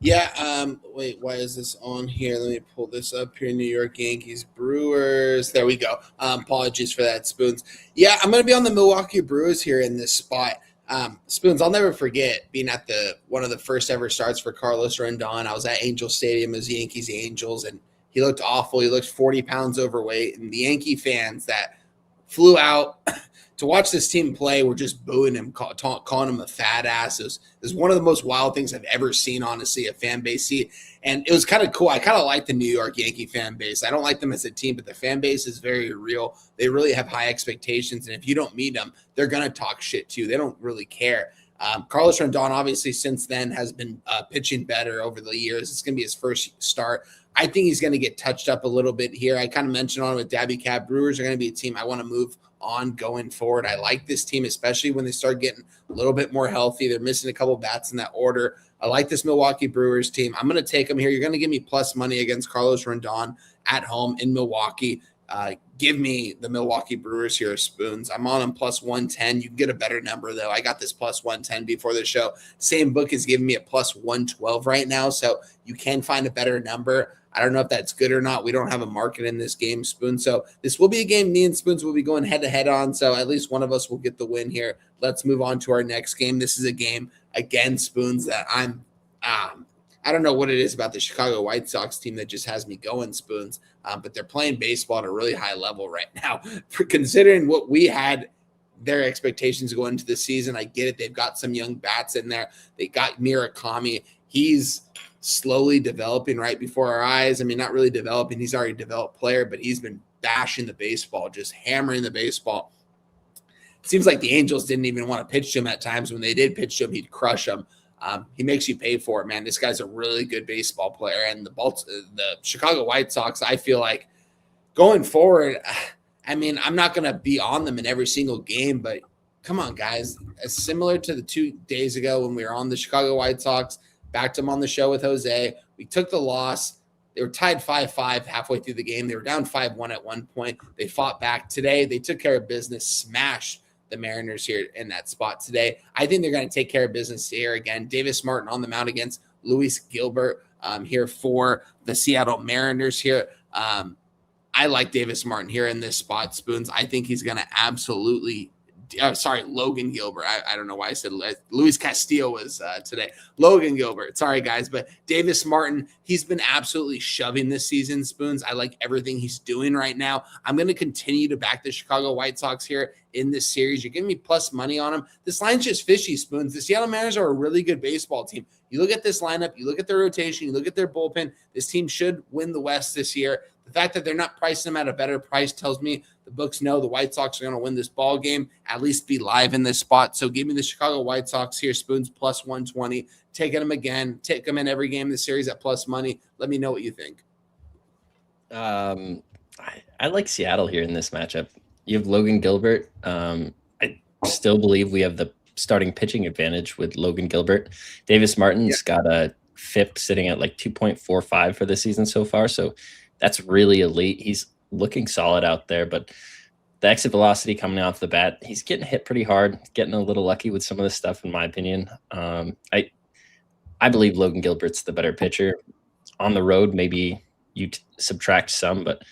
Yeah. Wait, why is this on here? Let me pull this up here. New York Yankees, Brewers. There we go. Apologies for that, Spoons. Yeah, I'm going to be on the Milwaukee Brewers here in this spot. Spoons, I'll never forget being at one of the first ever starts for Carlos Rodon. I was at Angel Stadium as Yankees Angels, and he looked awful. He looked 40 pounds overweight, and the Yankee fans that flew out to watch this team play were just booing him, calling him a fat ass. It was one of the most wild things I've ever seen, honestly, a fan base see. And it was kind of cool. I kind of like the New York Yankee fan base. I don't like them as a team, but the fan base is very real. They really have high expectations. And if you don't meet them, they're going to talk shit too. They don't really care. Carlos Rodon, obviously, since then has been pitching better over the years. It's going to be his first start. I think he's going to get touched up a little bit here. I kind of mentioned on with Dabby Cat. Brewers are going to be a team I want to move on going forward. I like this team, especially when they start getting a little bit more healthy. They're missing a couple bats in that order. I like this Milwaukee Brewers team. I'm going to take them here. You're going to give me plus money against Carlos Rodon at home in Milwaukee. Give me the Milwaukee Brewers here, Spoons. I'm on them plus 110. You can get a better number, though. I got this plus 110 before the show. Same book is giving me a plus 112 right now, so you can find a better number. I don't know if that's good or not. We don't have a market in this game, Spoon. So this will be a game me and Spoons will be going head-to-head on, so at least one of us will get the win here. Let's move on to our next game. This is a game, again, Spoons, that I don't know what it is about the Chicago White Sox team that just has me going, Spoons, but they're playing baseball at a really high level right now. Considering what we had their expectations going into the season, I get it. They've got some young bats in there. They got Murakami. He's slowly developing right before our eyes. I mean, not really developing. He's already a developed player, but he's been bashing the baseball, just hammering the baseball. It seems like the Angels didn't even want to pitch to him at times. When they did pitch to him, he'd crush them. He makes you pay for it, man. This guy's a really good baseball player. And the Chicago White Sox, I feel like going forward, I mean, I'm not going to be on them in every single game, but come on, guys. As similar to the 2 days ago when we were on the Chicago White Sox, backed them on the show with Jose. We took the loss. They were tied 5-5 halfway through the game. They were down 5-1 at one point. They fought back. Today, they took care of business, smashed the Mariners here in that spot today. I think they're going to take care of business here again. Davis Martin on the mound against Luis Gilbert here for the Seattle Mariners here. I like Davis Martin here in this spot, Spoons. I think he's going to absolutely Logan Gilbert. I don't know why I said Luis Castillo was today. Logan Gilbert. Sorry, guys. But Davis Martin, he's been absolutely shoving this season, Spoons. I like everything he's doing right now. I'm going to continue to back the Chicago White Sox here in this series. You're giving me plus money on them. This line's just fishy, Spoons. The Seattle Mariners are a really good baseball team. You look at this lineup, you look at their rotation, you look at their bullpen. This team should win the West this year. The fact that they're not pricing them at a better price tells me the books know the White Sox are going to win this ball game, at least be live in this spot. So give me the Chicago White Sox here, Spoons, plus 120. Taking them again. Take them in every game in the series at plus money. Let me know what you think. I like Seattle here in this matchup. You have Logan Gilbert. I still believe we have the starting pitching advantage with Logan Gilbert. Davis Martin's got a FIP sitting at like 2.45 for the season so far. So that's really elite. He's looking solid out there, but the exit velocity coming off the bat, he's getting hit pretty hard, getting a little lucky with some of this stuff, in my opinion. I believe Logan Gilbert's the better pitcher. On the road, maybe you subtract some, but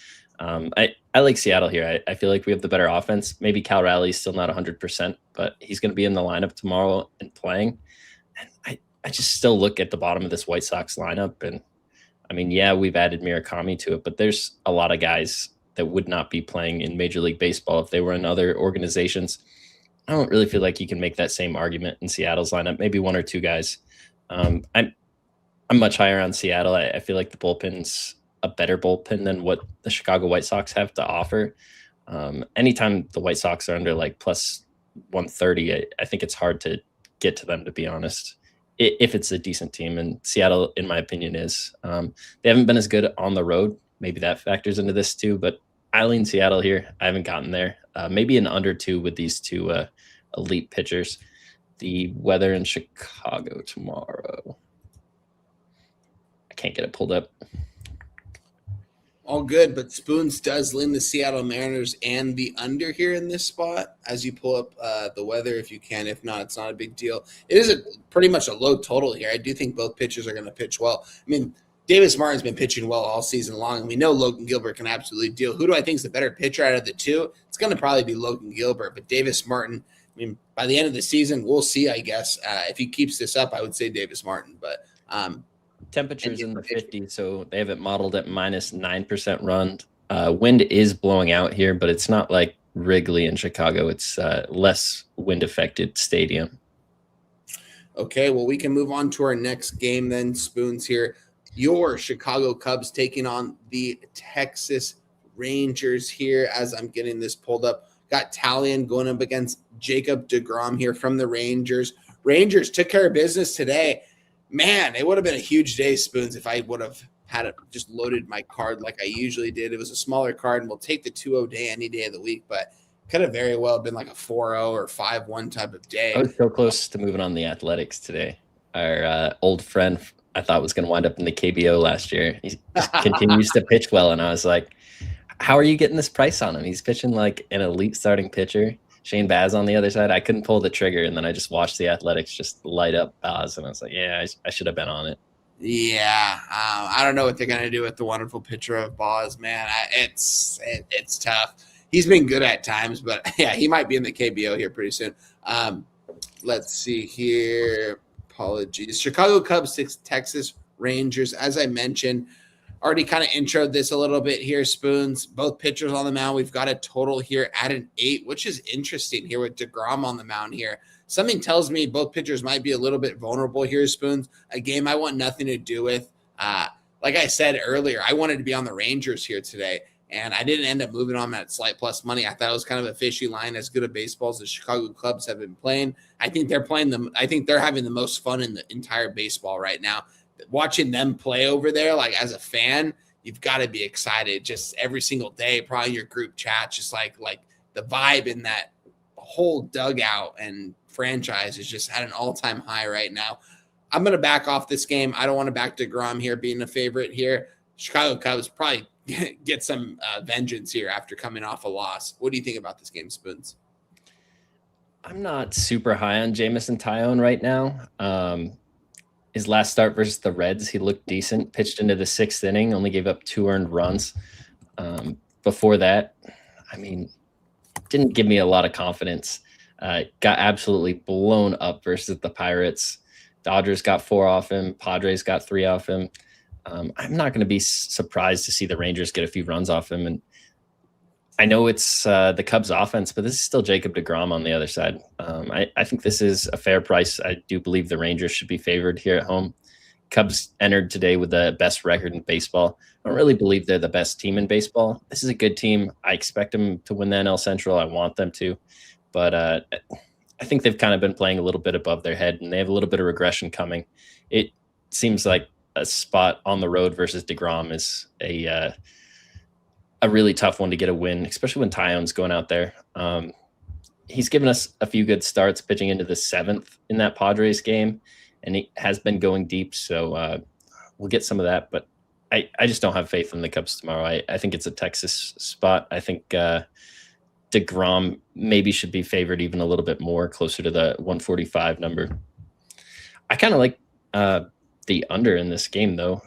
I like Seattle here. I feel like we have the better offense. Maybe Cal Raleighy's still not 100%, but he's going to be in the lineup tomorrow and playing. And I just still look at the bottom of this White Sox lineup, and I mean, yeah, we've added Murakami to it, but there's a lot of guys that would not be playing in Major League Baseball if they were in other organizations. I don't really feel like you can make that same argument in Seattle's lineup. Maybe one or two guys. I'm much higher on Seattle. I feel like the bullpen's a better bullpen than what the Chicago White Sox have to offer. Anytime the White Sox are under like plus 130, I think it's hard to get to them, to be honest, if it's a decent team. And Seattle, in my opinion, is. They haven't been as good on the road. Maybe that factors into this too, but I lean Seattle here. I haven't gotten there. Maybe an under 2 with these two elite pitchers. The weather in Chicago tomorrow. I can't get it pulled up. All good, but Spoons does lean the Seattle Mariners and the under here in this spot as you pull up the weather if you can. If not, it's not a big deal. It is pretty much a low total here. I do think both pitchers are going to pitch well. I mean, Davis Martin's been pitching well all season long, and we know Logan Gilbert can absolutely deal. Who do I think is the better pitcher out of the two? It's going to probably be Logan Gilbert, but Davis Martin, I mean, by the end of the season, we'll see, I guess. If he keeps this up, I would say Davis Martin, but temperatures in the 50s, so they have it modeled at minus 9% run. Wind is blowing out here, but it's not like Wrigley in Chicago. It's less wind affected stadium. Okay, well, we can move on to our next game then, Spoons here. Your Chicago Cubs taking on the Texas Rangers here as I'm getting this pulled up. Got Talion going up against Jacob deGrom here from the Rangers. Rangers took care of business today. Man, it would have been a huge day, Spoons, if I would have had it just loaded my card like I usually did. It was a smaller card, and we'll take the 2-0 day any day of the week, but could have very well been like a 4-0 or 5-1 type of day. I was so close to moving on the Athletics today. Our old friend, I thought was going to wind up in the KBO last year. He continues to pitch well, and I was like, how are you getting this price on him? He's pitching like an elite starting pitcher. Shane Baz on the other side. I couldn't pull the trigger, and then I just watched the Athletics just light up Baz, and I was like, yeah, I should have been on it. Yeah, I don't know what they're going to do with the wonderful pitcher of Baz, man. It's tough. He's been good at times, but yeah, he might be in the KBO here pretty soon. Let's see here. Apologies. Chicago Cubs, Texas Rangers. As I mentioned, already kind of introed this a little bit here, Spoons. Both pitchers on the mound. We've got a total here at an 8, which is interesting here with deGrom on the mound here. Something tells me both pitchers might be a little bit vulnerable here, Spoons. A game I want nothing to do with. Like I said earlier, I wanted to be on the Rangers here today, and I didn't end up moving on at slight plus money. I thought it was kind of a fishy line. As good a baseball as the Chicago Cubs have been playing, I think they're playing them. I think they're having the most fun in the entire baseball right now. Watching them play over there, like as a fan, you've got to be excited just every single day. Probably your group chat, just like the vibe in that whole dugout and franchise is just at an all-time high right now. I'm going to back off this game. I don't want to back deGrom here being a favorite here. Chicago Cubs probably get some vengeance here after coming off a loss. What do you think about this game, Spoons? I'm not super high on Jameson Taillon right now. His last start versus the Reds, he looked decent, pitched into the 6th inning, only gave up 2 earned runs. Before that, I mean, didn't give me a lot of confidence. Got absolutely blown up versus the Pirates. Dodgers got 4 off him. Padres got 3 off him. I'm not going to be surprised to see the Rangers get a few runs off him. And I know it's the Cubs offense, but this is still Jacob deGrom on the other side. I think this is a fair price. I do believe the Rangers should be favored here at home. Cubs entered today with the best record in baseball. I don't really believe they're the best team in baseball. This is a good team. I expect them to win the NL Central. I want them to. But I think they've kind of been playing a little bit above their head, and they have a little bit of regression coming. It seems like a spot on the road versus deGrom is a really tough one to get a win, especially when Taillon's going out there. He's given us a few good starts pitching into the 7th in that Padres game, and he has been going deep. So we'll get some of that, but I just don't have faith in the Cubs tomorrow. I think it's a Texas spot. I think deGrom maybe should be favored even a little bit more, closer to the 145 number. I kind of like the under in this game, though.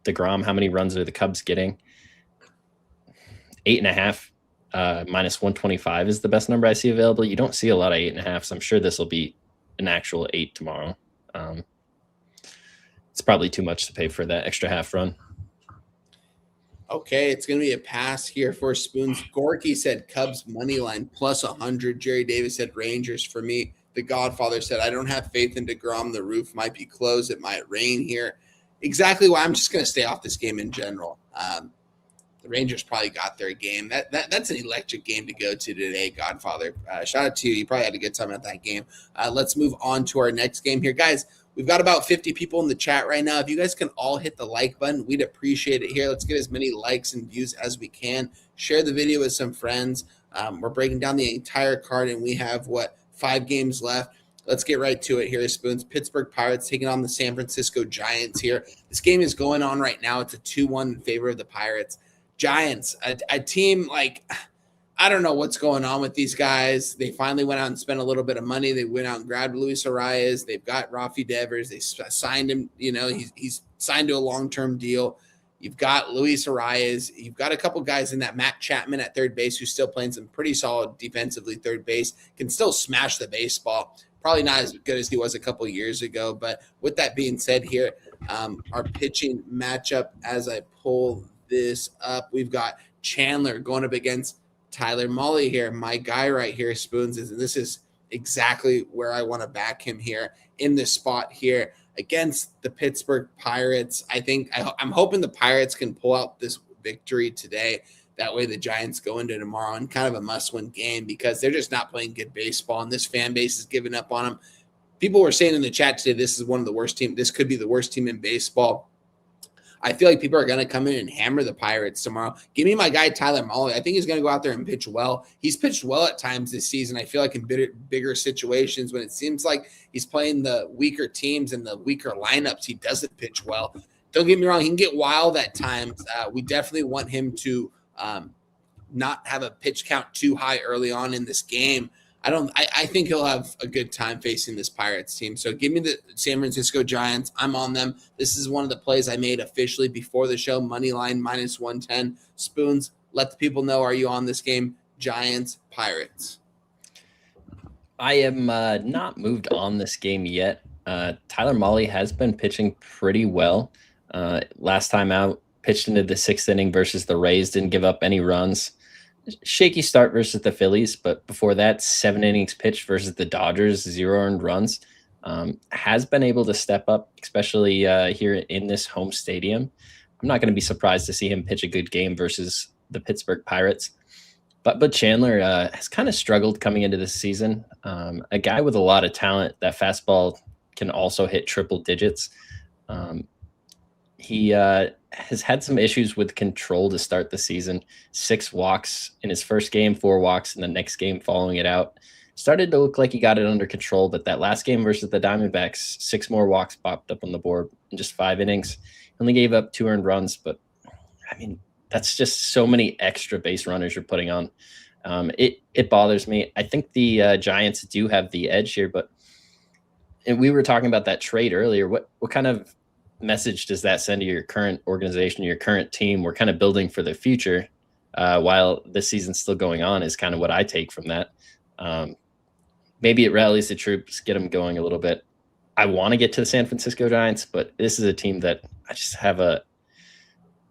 deGrom, how many runs are the Cubs getting? 8.5 minus 125 is the best number I see available. You don't see a lot of 8.5, so I'm sure this will be an actual 8 tomorrow. It's probably too much to pay for that extra half run. Okay, it's going to be a pass here for Spoons. Gorky said Cubs money line plus 100. Jerry Davis said Rangers for me. The Godfather said, I don't have faith in DeGrom. The roof might be closed. It might rain here. Exactly why I'm just going to stay off this game in general. The Rangers probably got their game. That's an electric game to go to today, Godfather. Shout out to you. You probably had a good time at that game. Let's move on to our next game here. Guys, we've got about 50 people in the chat right now. If you guys can all hit the like button, we'd appreciate it here. Let's get as many likes and views as we can. Share the video with some friends. We're breaking down the entire card, and we have, 5 games left. Let's get right to it here, Spoons. Pittsburgh Pirates taking on the San Francisco Giants here. This game is going on right now. It's a 2-1 in favor of the Pirates. Giants, a team I don't know what's going on with these guys. They finally went out and spent a little bit of money. They went out and grabbed Luis Arias. They've got Rafi Devers. They signed him. He's signed to a long-term deal. You've got Luis Arias. You've got a couple guys in that Matt Chapman at third base who's still playing some pretty solid defensively third base, can still smash the baseball. Probably not as good as he was a couple years ago. But with that being said here, our pitching matchup as I pull this up, we've got Chandler going up against Tyler Mahle here, my guy right here, Spoons. This is exactly where I want to back him here in this spot here against the Pittsburgh Pirates. I'm hoping the Pirates can pull out this victory today. That way the Giants go into tomorrow in kind of a must-win game because they're just not playing good baseball, and this fan base is giving up on them. People were saying in the chat today this is one of the worst teams. This could be the worst team in baseball. I feel like people are going to come in and hammer the Pirates tomorrow. Give me my guy, Tyler Mahle. I think he's going to go out there and pitch well. He's pitched well at times this season. I feel like in bigger situations when it seems like he's playing the weaker teams and the weaker lineups, he doesn't pitch well. Don't get me wrong. He can get wild at times. We definitely want him to not have a pitch count too high early on in this game. I think he'll have a good time facing this Pirates team. So give me the San Francisco Giants. I'm on them. This is one of the plays I made officially before the show. Money line minus 110. Spoons, let the people know, are you on this game? Giants, Pirates. I am not moved on this game yet. Tyler Mahle has been pitching pretty well. Last time out, pitched into the 6th inning versus the Rays, didn't give up any runs. Shaky start versus the Phillies, but before that, 7 innings pitched versus the Dodgers, 0 earned runs. Has been able to step up, especially here in this home stadium. I'm not going to be surprised to see him pitch a good game versus the Pittsburgh Pirates. But Chandler has kind of struggled coming into this season. A guy with a lot of talent. That fastball can also hit triple digits. He has had some issues with control to start the season. 6 walks in his first game, 4 walks in the next game following it out. Started to look like he got it under control, but that last game versus the Diamondbacks, 6 more walks popped up on the board in just 5 innings. He only gave up 2 earned runs, but I mean, that's just so many extra base runners you're putting on. It bothers me. I think the Giants do have the edge here, and we were talking about that trade earlier. What kind of message does that send to your current organization, your current team? We're kind of building for the future while this season's still going on is kind of what I take from that. Maybe it rallies the troops, get them going a little bit. I want to get to the San Francisco Giants, but this is a team that I just have a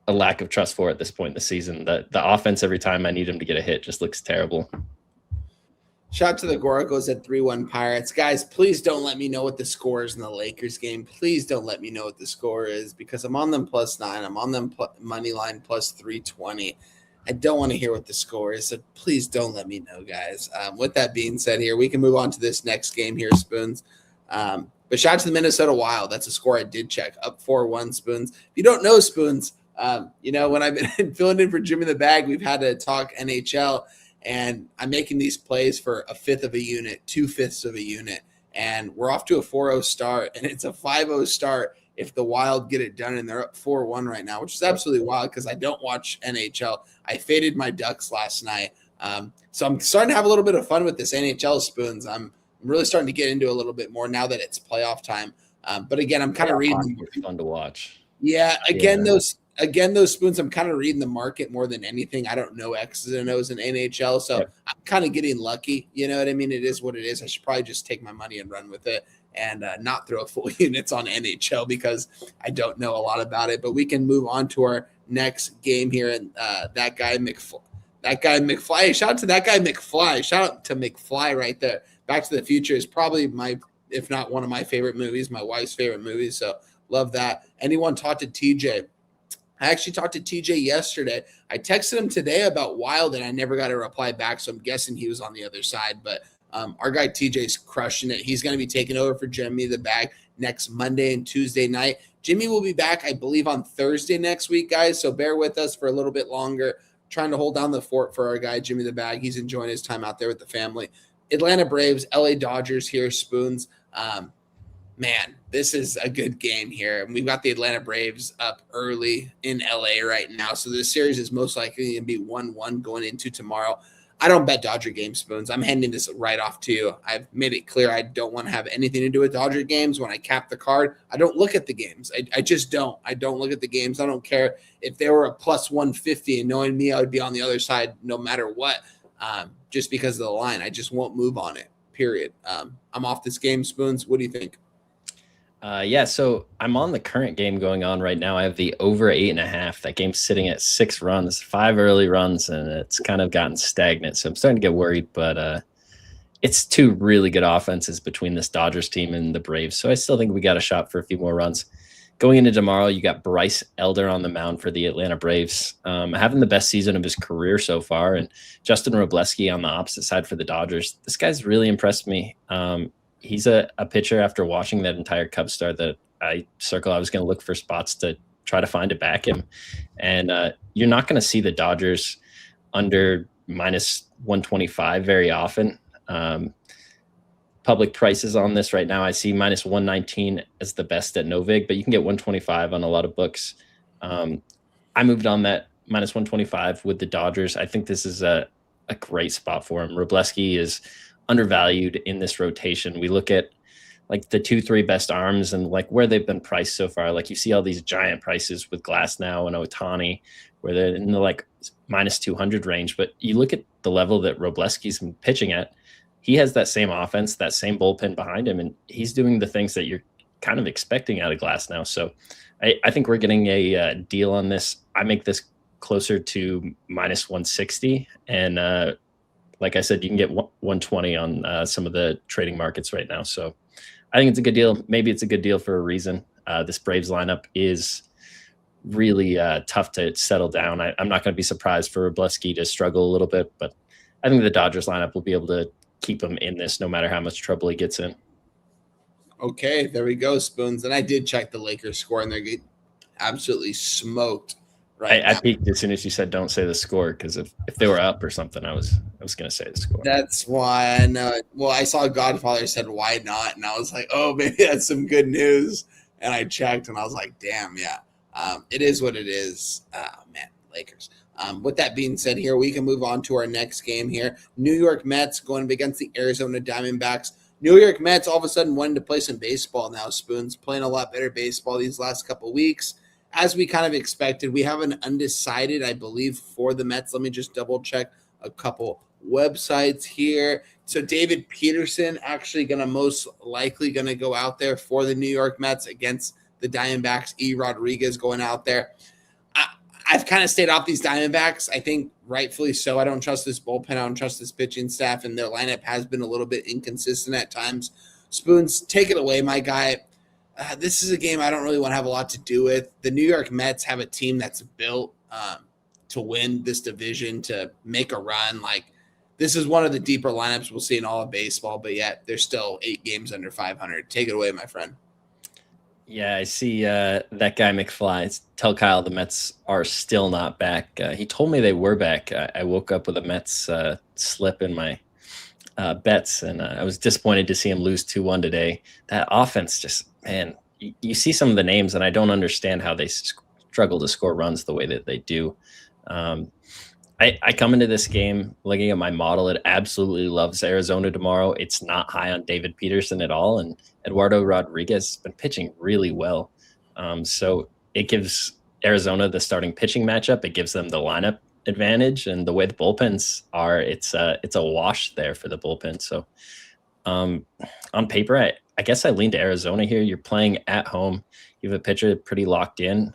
lack of trust for at this point in the season. The offense, every time I need them to get a hit, just looks terrible. Shout out to the Gorgos at 3-1 Pirates. Guys, please don't let me know what the score is in the Lakers game. Please don't let me know what the score is because I'm on them +9. I'm on them money line +320. I don't want to hear what the score is, so please don't let me know, guys. With that being said here, we can move on to this next game here, Spoons. But shout out to the Minnesota Wild. That's a score I did check. Up 4-1, Spoons. If you don't know, Spoons, when I've been filling in for Jimmy the Bag, we've had to talk NHL. And I'm making these plays for 1/5 of a unit, 2/5 of a unit. And we're off to a 4-0 start. And it's a 5-0 start if the Wild get it done. And they're up 4-1 right now, which is absolutely wild because I don't watch NHL. I faded my Ducks last night. So I'm starting to have a little bit of fun with this NHL, Spoons. I'm really starting to get into a little bit more now that it's playoff time. But again, I'm kind of reading. Fun to watch. Yeah, again, again, those Spoons, I'm kind of reading the market more than anything. I don't know X's and O's in NHL, so Yep. I'm kind of getting lucky. You know what I mean? It is what it is. I should probably just take my money and run with it and not throw full units on NHL because I don't know a lot about it. But we can move on to our next game here, and that guy McFly. Shout out to that guy McFly. Shout out to McFly right there. Back to the Future is probably my, if not one of my favorite movies, my wife's favorite movies. So love that. Anyone talk to TJ? I actually talked to TJ yesterday. I texted him today about Wild, and I never got a reply back, so I'm guessing he was on the other side. But our guy TJ's crushing it. He's going to be taking over for Jimmy the Bag next Monday and Tuesday night. Jimmy will be back, I believe, on Thursday next week, guys, so bear with us for a little bit longer. Trying to hold down the fort for our guy Jimmy the Bag. He's enjoying his time out there with the family. Atlanta Braves, LA Dodgers here, Spoons. Man, this is a good game here. We've got the Atlanta Braves up early in LA right now. So this series is most likely going to be 1-1 going into tomorrow. I don't bet Dodger games, Spoons. I'm handing this right off to you. I've made it clear I don't want to have anything to do with Dodger games. When I cap the card, I don't look at the games. I just don't. I don't look at the games. I don't care if they were a plus 150, and knowing me, I would be on the other side no matter what, just because of the line. I just won't move on it, period. I'm off this game, Spoons. What do you think? Yeah, so I'm on the current game going on right now. I have the over 8.5. That game's sitting at 6 runs, 5 early runs, and it's kind of gotten stagnant. So I'm starting to get worried, but it's 2 really good offenses between this Dodgers team and the Braves. So I still think we got a shot for a few more runs. Going into tomorrow, you got Bryce Elder on the mound for the Atlanta Braves, having the best season of his career so far, and Justin Robleski on the opposite side for the Dodgers. This guy's really impressed me. He's a pitcher after watching that entire Cubs start that I was going to look for spots to try to find to back him. And you're not going to see the Dodgers under minus 125 very often. Public prices on this right now, I see minus 119 as the best at Novig, but you can get 125 on a lot of books. I moved on that minus 125 with the Dodgers. I think this is a great spot for him. Robleski is undervalued in this rotation. We look at like the 2-3 best arms and like where they've been priced so far. Like you see all these giant prices with Glasnow and Ohtani where they're in the like minus 200 range. But you look at the level that Robleski's been pitching at, he has that same offense, that same bullpen behind him, and he's doing the things that you're kind of expecting out of Glasnow. So I think we're getting a deal on this. I make this closer to minus 160, and like I said, you can get 120 on some of the trading markets right now. So I think it's a good deal. Maybe it's a good deal for a reason. This Braves lineup is really tough to settle down. I'm not going to be surprised for Robleski to struggle a little bit, but I think the Dodgers lineup will be able to keep him in this no matter how much trouble he gets in. Okay, there we go, Spoons. And I did check the Lakers score, and they're getting absolutely smoked. Right, I peeked as soon as you said don't say the score, because if they were up or something, I was going to say the score. That's why I know it. Well, I saw Godfather said why not, and I was like, oh, maybe that's some good news. And I checked, and I was like, damn, yeah, it is what it is. Oh man, Lakers. With that being said, here we can move on to our next game here. New York Mets going up against the Arizona Diamondbacks. New York Mets all of a sudden wanting to play some baseball now. Spoons playing a lot better baseball these last couple weeks. As we kind of expected, we have an undecided, I believe, for the Mets. Let me just double check a couple websites here. So David Peterson actually most likely going to go out there for the New York Mets against the Diamondbacks. E. Rodriguez going out there. I've kind of stayed off these Diamondbacks. I think rightfully so. I don't trust this bullpen. I don't trust this pitching staff, and their lineup has been a little bit inconsistent at times. Spoons, take it away, my guy. This is a game I don't really want to have a lot to do with. The New York Mets have a team that's built to win this division, to make a run. Like, this is one of the deeper lineups we'll see in all of baseball, but yet they're still 8 games under 500. Take it away, my friend. Yeah, I see that guy McFly. Tell Kyle the Mets are still not back. He told me they were back. I woke up with a Mets slip in my bets, and I was disappointed to see him lose 2-1 today. That offense just, man, you see some of the names, and I don't understand how they struggle to score runs the way that they do. I come into this game looking at my model. It absolutely loves Arizona tomorrow. It's not high on David Peterson at all, and Eduardo Rodriguez has been pitching really well. So it gives Arizona the starting pitching matchup, it gives them the lineup advantage, and the way the bullpens are, it's a wash there for the bullpen. So on paper, I guess I lean to Arizona here. You're playing at home. You have a pitcher pretty locked in,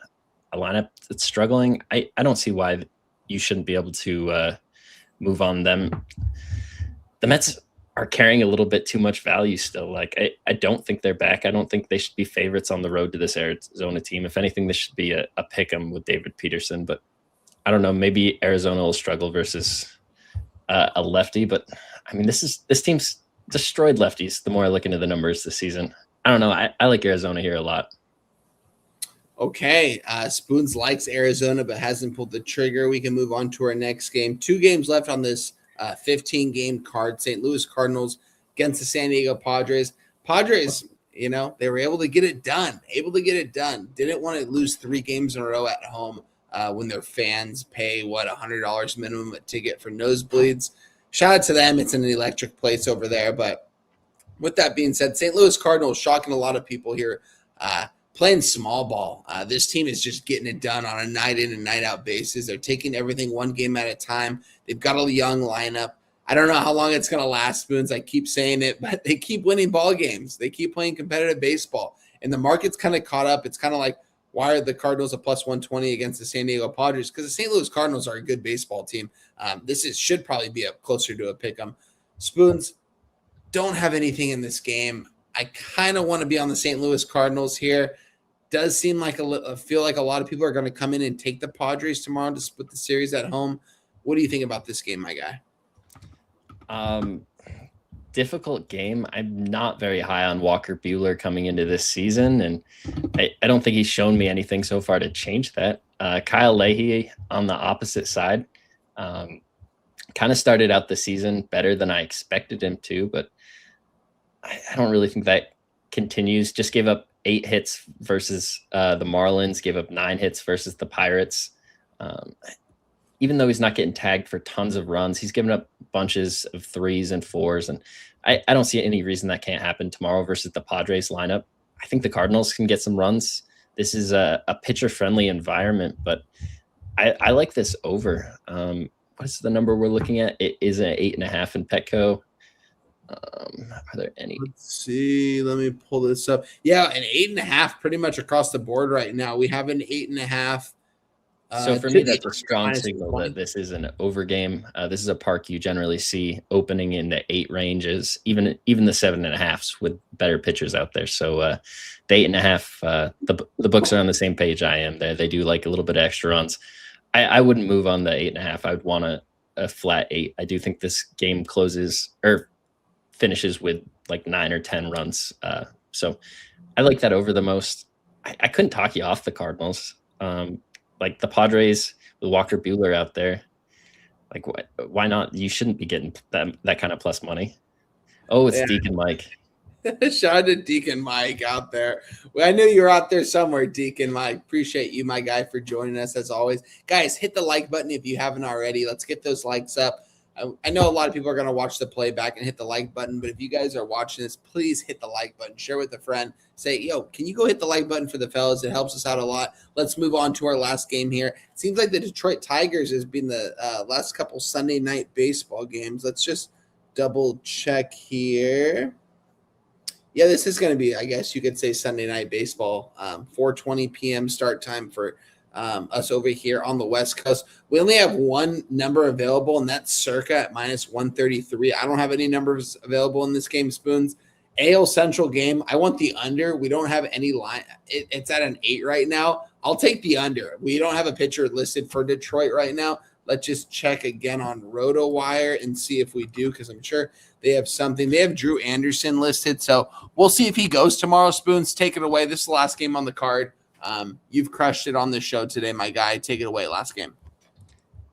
a lineup that's struggling. I don't see why you shouldn't be able to move on them. The Mets are carrying a little bit too much value still. Like I don't think they're back. I don't think they should be favorites on the road to this Arizona team. If anything, this should be a pick 'em with David Peterson. But I don't know. Maybe Arizona will struggle versus a lefty. But I mean, this team's destroyed lefties. The more I look into the numbers this season, I don't know. I like Arizona here a lot. Okay, Spoons likes Arizona but hasn't pulled the trigger. We can move on to our next game. 2 games left on this 15-game card. St. Louis Cardinals against the San Diego Padres. Padres, they were able to get it done. Didn't want to lose 3 games in a row at home when their fans pay, $100 minimum a ticket for nosebleeds. Shout out to them. It's an electric place over there. But with that being said, St. Louis Cardinals shocking a lot of people here. Playing small ball. This team is just getting it done on a night in and night out basis. They're taking everything one game at a time. They've got a young lineup. I don't know how long it's going to last, Spoons. I keep saying it, but they keep winning ball games. They keep playing competitive baseball. And the market's kind of caught up. It's kind of like, why are the Cardinals a plus 120 against the San Diego Padres? Because the St. Louis Cardinals are a good baseball team. Should probably be up closer to a pick 'em. Spoons, don't have anything in this game. I kind of want to be on the St. Louis Cardinals here. Does seem like feel like a lot of people are going to come in and take the Padres tomorrow to split the series at home. What do you think about this game, my guy? Difficult game. I'm not very high on Walker Buehler coming into this season, and I don't think he's shown me anything so far to change that. Kyle Leahy on the opposite side kind of started out the season better than I expected him to, but I don't really think that continues. Just gave up 8 hits versus the Marlins, gave up 9 hits versus the Pirates. Even though he's not getting tagged for tons of runs, he's given up bunches of 3s and 4s. And I don't see any reason that can't happen tomorrow versus the Padres lineup. I think the Cardinals can get some runs. This is a pitcher-friendly environment, but I like this over. What is the number we're looking at? It is an 8.5 in Petco. Are there any? Let's see. Let me pull this up. Yeah, an 8.5 pretty much across the board right now. We have an 8.5. So for me, that's a strong signal that this is an over game. This is a park you generally see opening in the 8 ranges, even the 7.5s with better pitchers out there. So the 8.5, the books are on the same page I am. They do like a little bit of extra runs. I wouldn't move on the 8.5. I would want a flat 8. I do think this game finishes with like 9 or 10 runs. So I like that over the most. I couldn't talk you off the Cardinals. Like the Padres with Walker Buehler out there. Like, why not? You shouldn't be getting that kind of plus money. Oh, it's Deacon Mike. Shout out to Deacon Mike out there. Well, I knew you were out there somewhere, Deacon Mike. Appreciate you, my guy, for joining us as always. Guys, hit the like button if you haven't already. Let's get those likes up. I know a lot of people are going to watch the playback and hit the like button, but if you guys are watching this, please hit the like button. Share with a friend. Say, yo, can you go hit the like button for the fellas? It helps us out a lot. Let's move on to our last game here. It seems like the Detroit Tigers has been the last couple Sunday night baseball games. Let's just double check here. Yeah, this is going to be, I guess you could say, Sunday night baseball. 4:20 p.m. start time for us over here on the West Coast. We only have one number available, and that's circa at minus 133. I don't have any numbers available in this game, Spoons. AL Central game, I want the under. We don't have any line. It's at an 8 right now. I'll take the under. We don't have a pitcher listed for Detroit right now. Let's just check again on RotoWire and see if we do, because I'm sure they have something. They have Drew Anderson listed, so we'll see if he goes tomorrow. Spoons, take it away. This is the last game on the card. You've crushed it on the show today, my guy. Take it away. Last game.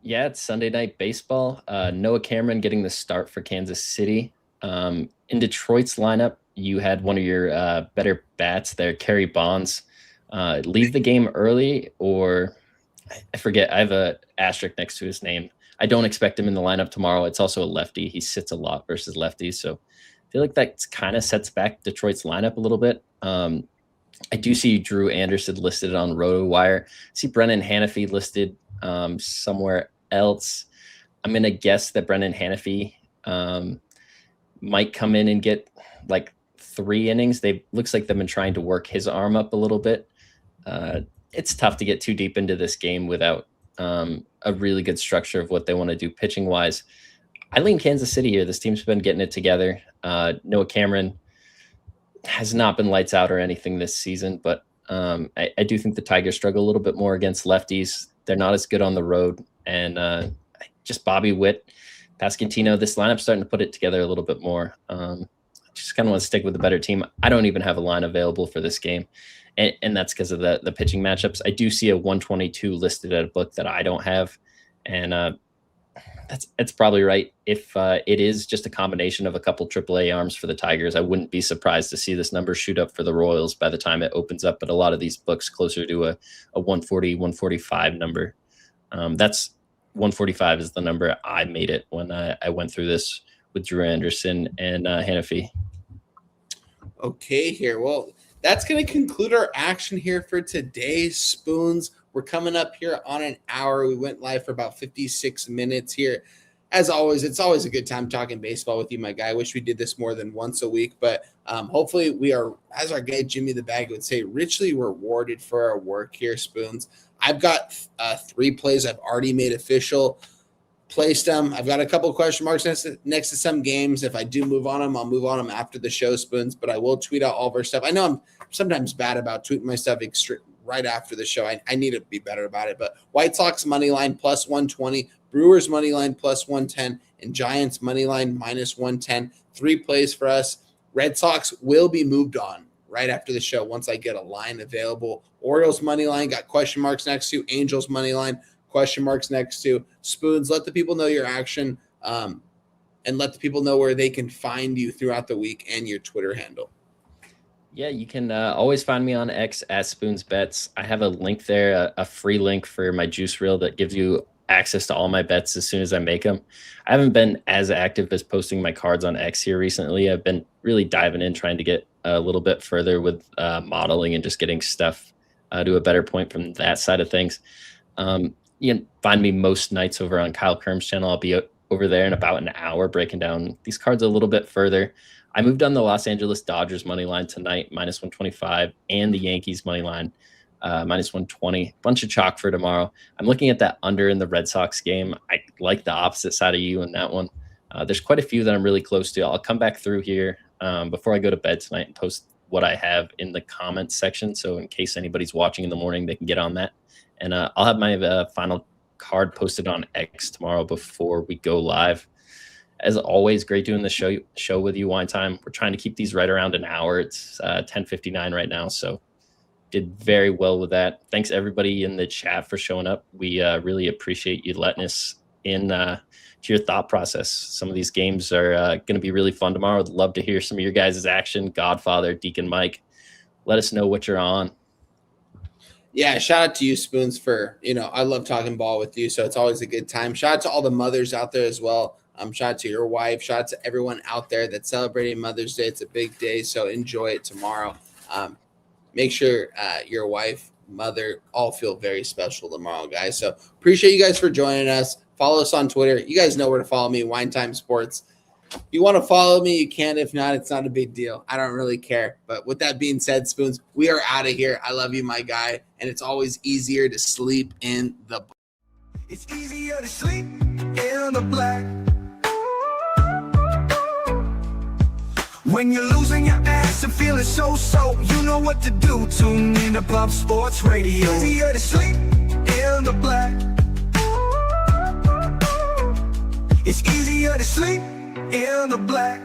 Yeah, it's Sunday night baseball. Noah Cameron getting the start for Kansas City. In Detroit's lineup, you had one of your better bats there, Kerry Bonds. Leave the game early, or I forget. I have a asterisk next to his name. I don't expect him in the lineup tomorrow. It's also a lefty. He sits a lot versus lefties, so I feel like that kind of sets back Detroit's lineup a little bit. I do see Drew Anderson listed on RotoWire. I see Brennan Hanafy listed somewhere else. I'm going to guess that Brennan Hanafy might come in and get like 3 innings. Looks like they've been trying to work his arm up a little bit. It's tough to get too deep into this game without a really good structure of what they want to do pitching wise. I lean Kansas City here. This team's been getting it together. Noah Cameron has not been lights out or anything this season, but I do think the Tigers struggle a little bit more against lefties. They're not as good on the road. And just Bobby Witt, Pasquantino, this lineup's starting to put it together a little bit more. Just kind of want to stick with the better team. I don't even have a line available for this game. And that's because of the pitching matchups. I do see a 122 listed at a book that I don't have. And that's probably right. If it is just a combination of a couple AAA arms for the Tigers, I wouldn't be surprised to see this number shoot up for the Royals by the time it opens up. But a lot of these books closer to a 140, 145 number. That's 145 is the number I made it when I went through this with Drew Anderson and Hanafy. Okay, here. Well, that's going to conclude our action here for today, Spoons. We're coming up here on an hour. We went live for about 56 minutes here. As always, it's always a good time talking baseball with you, my guy. I wish we did this more than once a week, but hopefully we are, as our guy Jimmy the Bag would say, richly rewarded for our work here, Spoons. I've got 3 plays I've already made official. Placed them. I've got a couple question marks next to some games. If I do move on them, I'll move on them after the show, Spoons, but I will tweet out all of our stuff. I know I'm sometimes bad about tweeting my stuff right after the show. I need to be better about it, but White Sox money line plus 120, Brewers money line plus 110, and Giants money line minus 110. 3 plays for us. Red Sox will be moved on right after the show once I get a line available. Orioles money line got question marks next to. Angels money line question marks next to. Spoons, let the people know your action and let the people know where they can find you throughout the week and your Twitter handle. Yeah, you can always find me on X at Spoons Bets. I have a link there, a free link for my juice reel that gives you access to all my bets as soon as I make them. I haven't been as active as posting my cards on X here recently. I've been really diving in, trying to get a little bit further with modeling and just getting stuff to a better point from that side of things. You can find me most nights over on Kyle Kerm's channel. I'll be over there in about an hour breaking down these cards a little bit further. I moved on the Los Angeles Dodgers money line tonight, minus 125, and the Yankees money line, minus 120. Bunch of chalk for tomorrow. I'm looking at that under in the Red Sox game. I like the opposite side of you in that one. There's quite a few that I'm really close to. I'll come back through here before I go to bed tonight and post what I have in the comments section. So in case anybody's watching in the morning, they can get on that. And I'll have my final card posted on X tomorrow before we go live. As always, great doing the show with you, Wine Time. We're trying to keep these right around an hour. It's 10:59 right now, so did very well with that. Thanks everybody in the chat for showing up. We really appreciate you letting us in to your thought process. Some of these games are going to be really fun tomorrow. I'd love to hear some of your guys' action. Godfather, Deacon Mike, let us know what you're on. Yeah, shout out to you, Spoons, for, I love talking ball with you, so it's always a good time. Shout out to all the mothers out there as well. Shout out to your wife. Shout out to everyone out there that's celebrating Mother's Day. It's a big day, so enjoy it tomorrow. Make sure your wife, mother, all feel very special tomorrow, guys. So appreciate you guys for joining us. Follow us on Twitter. You guys know where to follow me, Wine Time Sports. If you want to follow me, you can. If not, it's not a big deal. I don't really care. But with that being said, Spoons, we are out of here. I love you, my guy. And it's always easier to sleep in the black. It's easier to sleep in the black. When you're losing your ass and feeling so, you know what to do. Tune in to Pop Sports Radio. Easier to sleep in the black. It's easier to sleep in the black.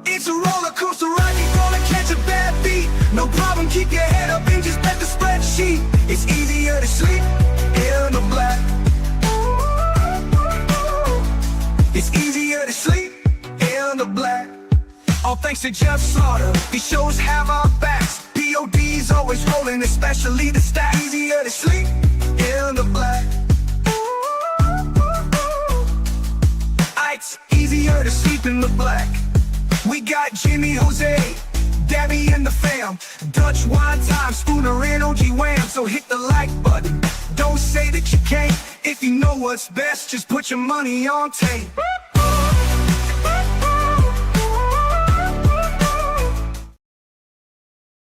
It's a roller coaster ride, you're gonna catch a bad beat. No problem, keep your head up and just bet the spreadsheet. It's easier to sleep in the black. It's easier to sleep in the black. All thanks to Jeff Slaughter, these shows have our backs. POD's always rolling, especially the stats. Easier to sleep in the black. It's easier to sleep in the black. We got Jimmy Jose, Dabby and the fam, Dutch wine time, Spooner and OG Wham. So hit the like button, don't say that you can't. If you know what's best, just put your money on tape.